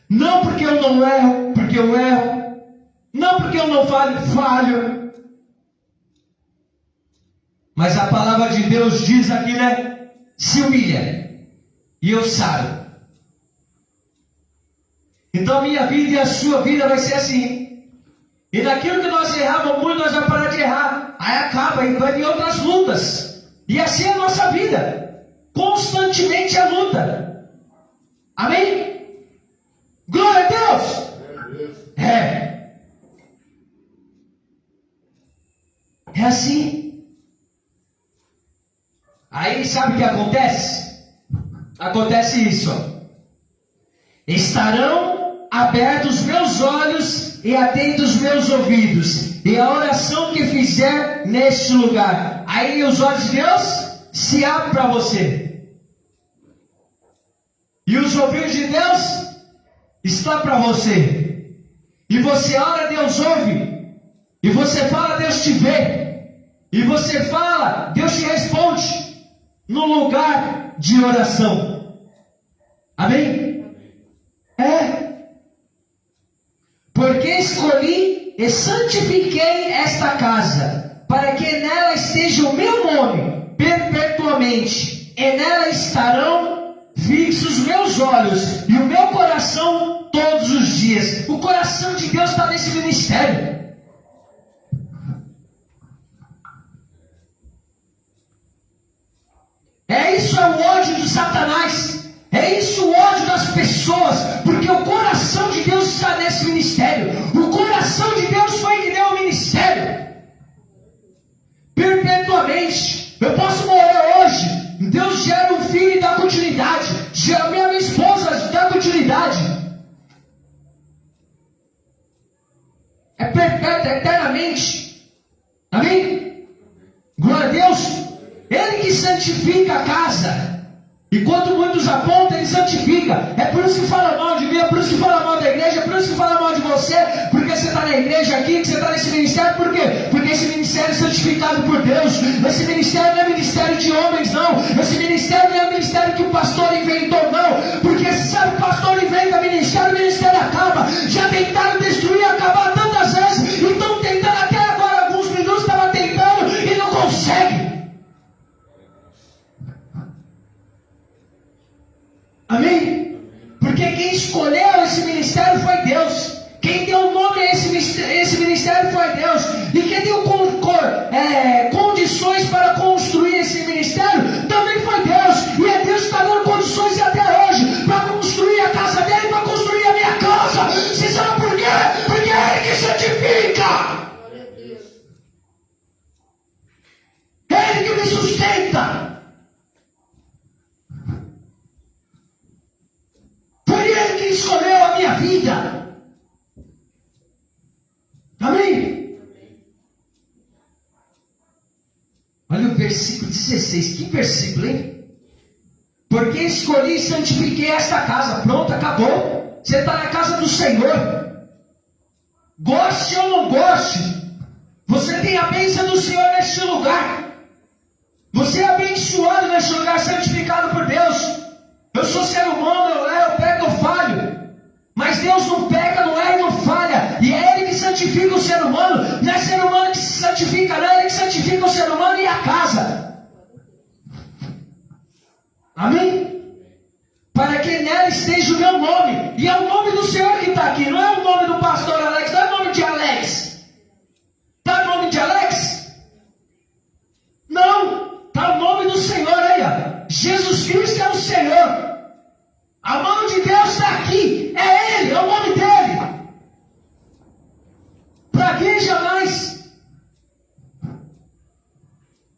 Não porque eu não erro, porque eu erro. Não porque eu não falho. Mas a palavra de Deus diz aqui, né? Se humilha, e eu saro. Então a minha vida e a sua vida vai ser assim. E naquilo que nós erramos muito, nós vamos parar de errar. Aí acaba, e vai vir outras lutas. E assim é a nossa vida. Constantemente a luta. Amém? Glória a Deus! É assim. Aí sabe o que acontece? Acontece isso, ó. Estarão abertos meus olhos e atentos meus ouvidos, e a oração que fizer neste lugar. Aí os olhos de Deus se abrem para você. E os ouvidos de Deus estão para você. E você ora, Deus ouve. E você fala, Deus te vê. E você fala, Deus te responde. No lugar de oração. Amém? Porque escolhi e santifiquei esta casa, para que nela esteja o meu nome perpetuamente, e nela estarão fixos os meus olhos e o meu coração todos os dias. O coração de Deus está nesse ministério. Isso é o ódio de Satanás. É isso o ódio das pessoas. Porque o coração de Deus está nesse ministério. O coração de Deus foi que deu o ministério. Perpetuamente. Eu posso morrer hoje. Deus gera um filho e dá continuidade. Gera minha esposa, dá continuidade. É perpétuo, eternamente. Amém? Glória a Deus. Ele que santifica a casa. E quando muitos apontam, ele santifica. É por isso que fala mal de mim, é por isso que fala mal da igreja, é por isso que fala mal de você, porque você está na igreja aqui, que você está nesse ministério. Por quê? Porque esse ministério é santificado por Deus. Esse ministério não é ministério de homens, não. Esse ministério não é ministério que o pastor inventou, não. Porque se sabe, o pastor inventa o ministério acaba. Já tentaram destruir, acabar tantas vezes, e estão tentando até agora. Alguns minutos estavam tentando e não conseguem. Amém? Porque quem escolheu esse ministério foi Deus. Quem deu nome a esse ministério foi Deus. E quem deu condições para construir esse ministério também foi Deus. E é Deus que está dando condições até hoje para construir a casa dele, para construir a minha casa. Você sabe por quê? Porque é Ele que santifica. É Ele que me sustenta. Foi Ele que escolheu a minha vida. Amém? Olha o versículo 16. Que versículo, hein? Porque escolhi e santifiquei esta casa. Pronto, acabou. Você está na casa do Senhor. Goste ou não goste, você tem a bênção do Senhor neste lugar. Você é abençoado neste lugar, santificado por Deus. Eu sou ser humano, eu pego, eu falho. Mas Deus não pega, não erra e não falha. E é Ele que santifica o ser humano. Não é ser humano que se santifica, não. É Ele que santifica o ser humano e a casa. Amém? Para que nela esteja o meu nome. E é o nome do Senhor que está aqui. Não é o nome do pastor Alex, não é o nome de Alex. Está o nome de Alex? Não. Está o nome do Senhor aí, ó. Jesus Cristo é o Senhor. A mão de Deus está aqui. É Ele, é o nome dEle. Pragueja mais.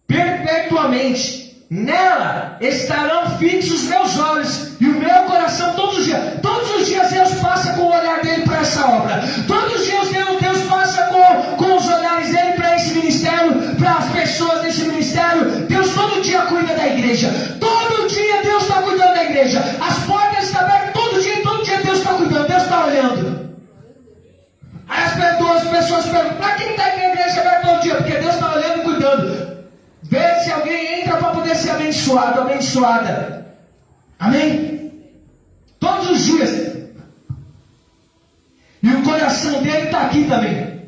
Perpetuamente. Nela estarão fixos os meus olhos e o meu coração todos os dias. Todos os dias Deus passa com o olhar dele para essa obra. Todos os dias Deus passa com os olhares dele para esse ministério, para as pessoas desse ministério. Deus todo dia cuida da igreja. Todo dia Deus está cuidando da igreja. As portas estão abertas todo dia Deus está cuidando, Deus está olhando. Aí as pessoas perguntam, para quem está aqui na igreja aberta todo dia? Porque Deus está olhando e cuidando. Vê se alguém entra para poder ser abençoado, abençoada. Amém? Todos os dias. E o coração dele está aqui também.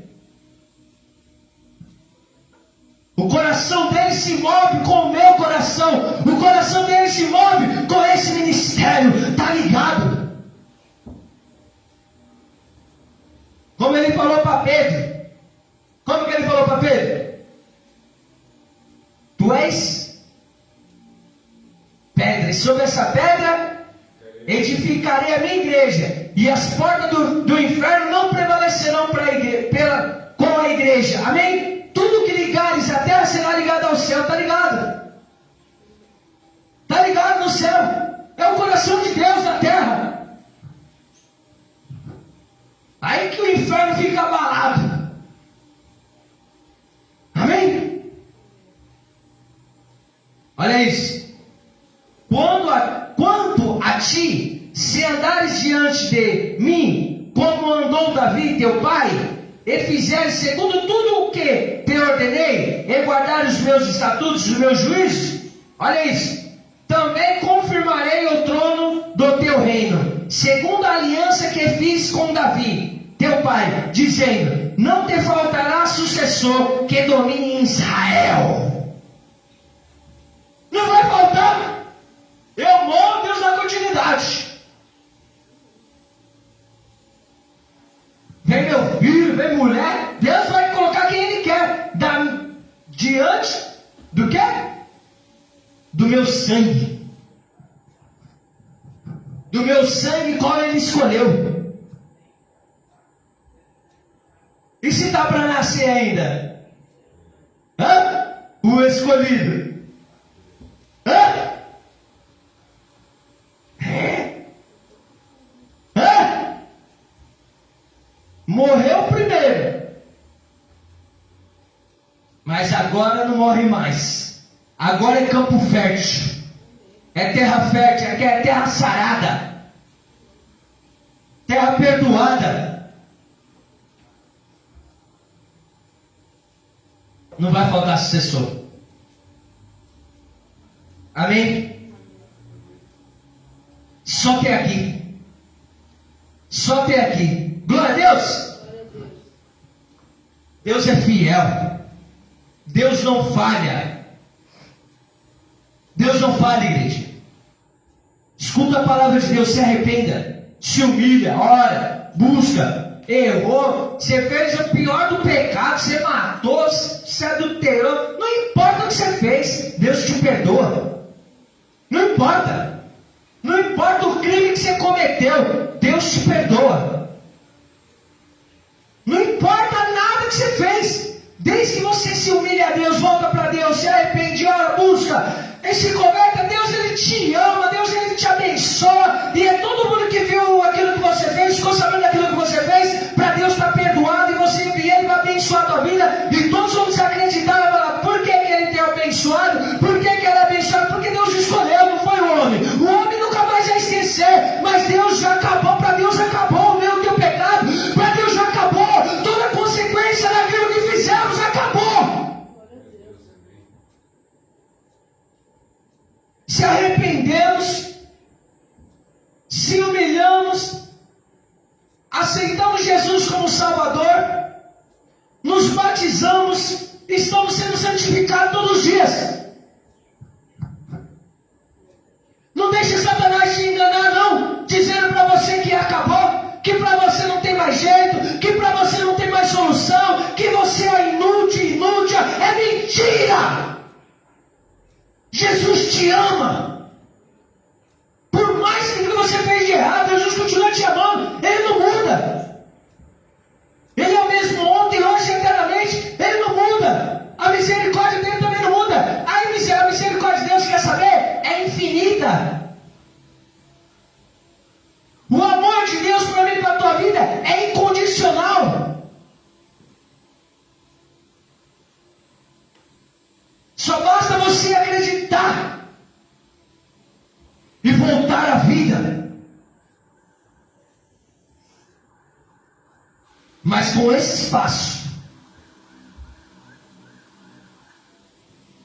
O coração dele se move com o meu coração. O coração dele se move com esse ministério. Está ligado? Como ele falou para Pedro. Como que ele falou para Pedro? Tu és pedra, e sobre essa pedra edificarei a minha igreja, e as portas do inferno não prevalecerão com a igreja. Amém? Tudo que ligares à terra será ligado ao céu. Está ligado? Está ligado no céu. É o coração de Deus na terra. Aí que o inferno fica abalado. Amém? Olha isso. Quanto a ti, se andares diante de mim, como andou Davi teu pai, e fizeres segundo tudo o que te ordenei, e guardares os meus estatutos, os meus juízos, olha isso, também confirmarei o trono do teu reino, segundo a aliança que fiz com Davi, teu pai, dizendo: não te faltará sucessor que domine em Israel. Não vai faltar. Eu morro, Deus dá continuidade. Vem meu filho, vem mulher, Deus vai colocar quem Ele quer. Diante do quê? Do meu sangue. Do meu sangue, qual Ele escolheu. E se está para nascer ainda? O escolhido. Morreu primeiro. Mas agora não morre mais. Agora é campo fértil. É terra fértil, é terra sarada. Terra perdoada. Não vai faltar sucessor. Amém? Só até aqui. Só até aqui. Glória a Deus. Deus é fiel. Deus não falha. Deus não falha, igreja. Escuta a palavra de Deus, se arrependa, se humilha, ora, busca. Errou, você fez o pior do pecado, você matou, você adulterou, não importa o que você fez, Deus te perdoa. Não importa. Não importa o crime que você cometeu, Deus te perdoa. Não importa nada que você fez, desde que você se humilha a Deus, volta para Deus, se arrepende, ora, busca, e se converta, Deus Ele te ama, Deus Ele te abençoa, e é todo mundo que viu aquilo que você fez, ficou sabendo daquilo que você fez, para Deus estar perdoado, e você e Ele vai abençoar a tua vida, e todos vamos acreditar e falar: por que Ele tem abençoado? Por que Ele é abençoado? Porque Deus escolheu, não foi o homem. O homem nunca mais vai esquecer, mas Deus já acabou, para Deus acabou o meu teu pecado, para Deus já acabou toda a consequência daquilo que fizemos, acabou. Se arrependemos, se humilhamos, aceitamos Jesus como Salvador, nos batizamos, estamos sendo santificados todos os dias. Não deixe Satanás te enganar, não, dizendo para você que acabou, que para você não tem mais jeito, que para você não tem mais solução, que você é inútil, inútil. É mentira! Jesus te ama. Por mais que você fez de errado, Jesus continua te amando. Ele não muda. Ele é o mesmo ontem, hoje e eternamente. Ele não muda. A misericórdia dele também não muda. A misericórdia de Deus, quer saber? É infinita. O amor de Deus para mim e para a tua vida é incondicional. Só basta você acreditar e voltar à vida. Mas com esse espaço.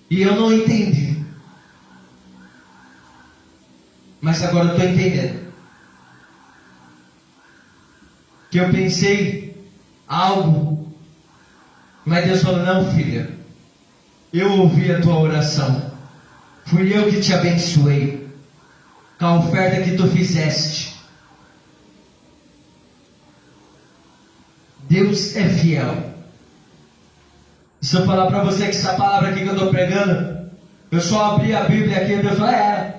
E eu não entendi. Mas agora eu estou entendendo. Que eu pensei algo. Mas Deus falou: não, filha. Eu ouvi a tua oração. Fui eu que te abençoei com a oferta que tu fizeste. Deus é fiel. E se eu falar para você que essa palavra aqui que eu estou pregando, eu só abri a Bíblia aqui e Deus falou: é.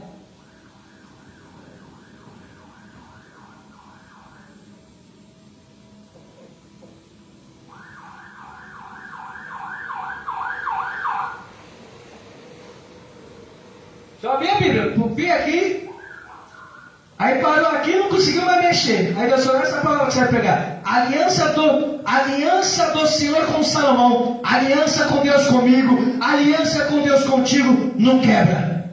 Só abri a Bíblia, vi aqui, aí parou aqui e não conseguiu mais mexer. Aí Deus falou: essa palavra que você vai pegar. Aliança do Senhor com Salomão, aliança com Deus comigo, aliança com Deus contigo, não quebra.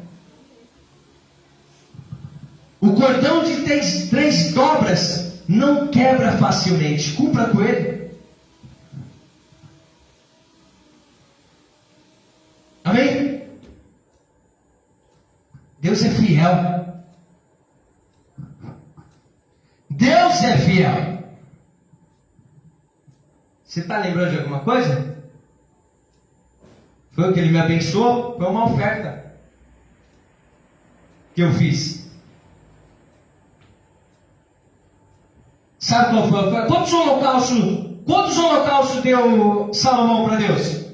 O cordão de três dobras não quebra facilmente. Cumpra com ele. Amém? Deus é fiel. Deus é fiel. Você está lembrando de alguma coisa? Foi o que ele me abençoou? Foi uma oferta que eu fiz. Sabe qual foi a oferta? Quantos holocaustos deu Salomão para Deus?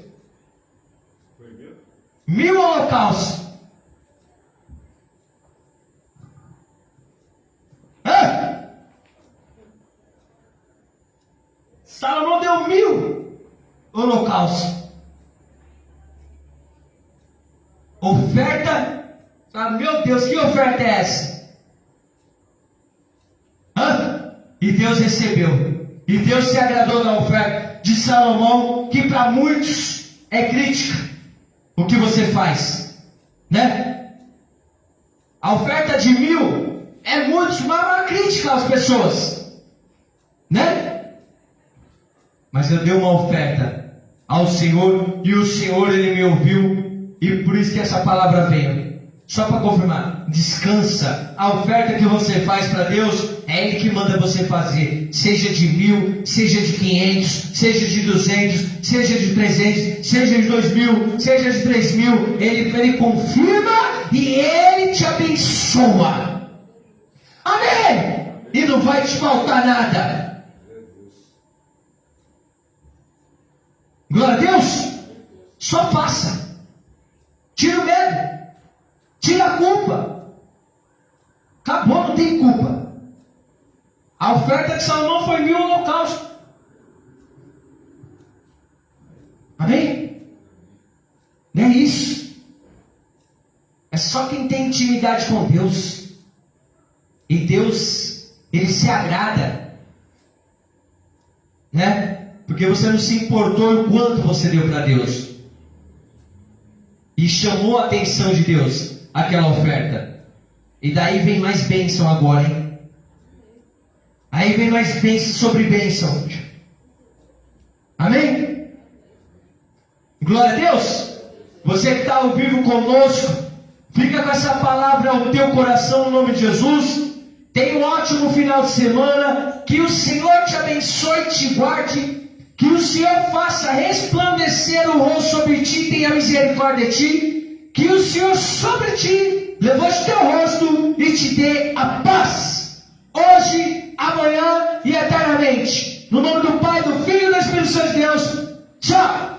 1000 holocaustos. Salomão deu 1000 holocaustos. Oferta. Ah, meu Deus, que oferta é essa? E Deus recebeu. E Deus se agradou da oferta de Salomão, que para muitos é crítica. O que você faz, né? A oferta de 1000 é muito, uma crítica às pessoas, né? Mas eu dei uma oferta ao Senhor e o Senhor, Ele me ouviu, e por isso que essa palavra veio. Só para confirmar, descansa. A oferta que você faz para Deus é Ele que manda você fazer. Seja de 1000, seja de 500, seja de 200, seja de 300, seja de 2000, seja de 3000. Ele confirma e Ele te abençoa. Amém? E não vai te faltar nada. Glória a Deus. Só faça. Tira o medo. Tira a culpa. Acabou, não tem culpa. A oferta de Salomão foi 1000 holocaustos. Amém? Não é isso. É só quem tem intimidade com Deus. E Deus, Ele se agrada, né? Porque você não se importou o quanto você deu para Deus. E chamou a atenção de Deus aquela oferta. E daí vem mais bênção agora, hein? Aí vem mais bênção sobre bênção. Amém? Glória a Deus. Você que está ao vivo conosco, fica com essa palavra ao teu coração, no nome de Jesus. Tenha um ótimo final de semana. Que o Senhor te abençoe e te guarde. Que o Senhor faça resplandecer o rosto sobre ti e tenha misericórdia de ti. Que o Senhor sobre ti levante teu rosto e te dê a paz. Hoje, amanhã e eternamente. No nome do Pai, do Filho e do Espírito Santo de Deus. Tchau.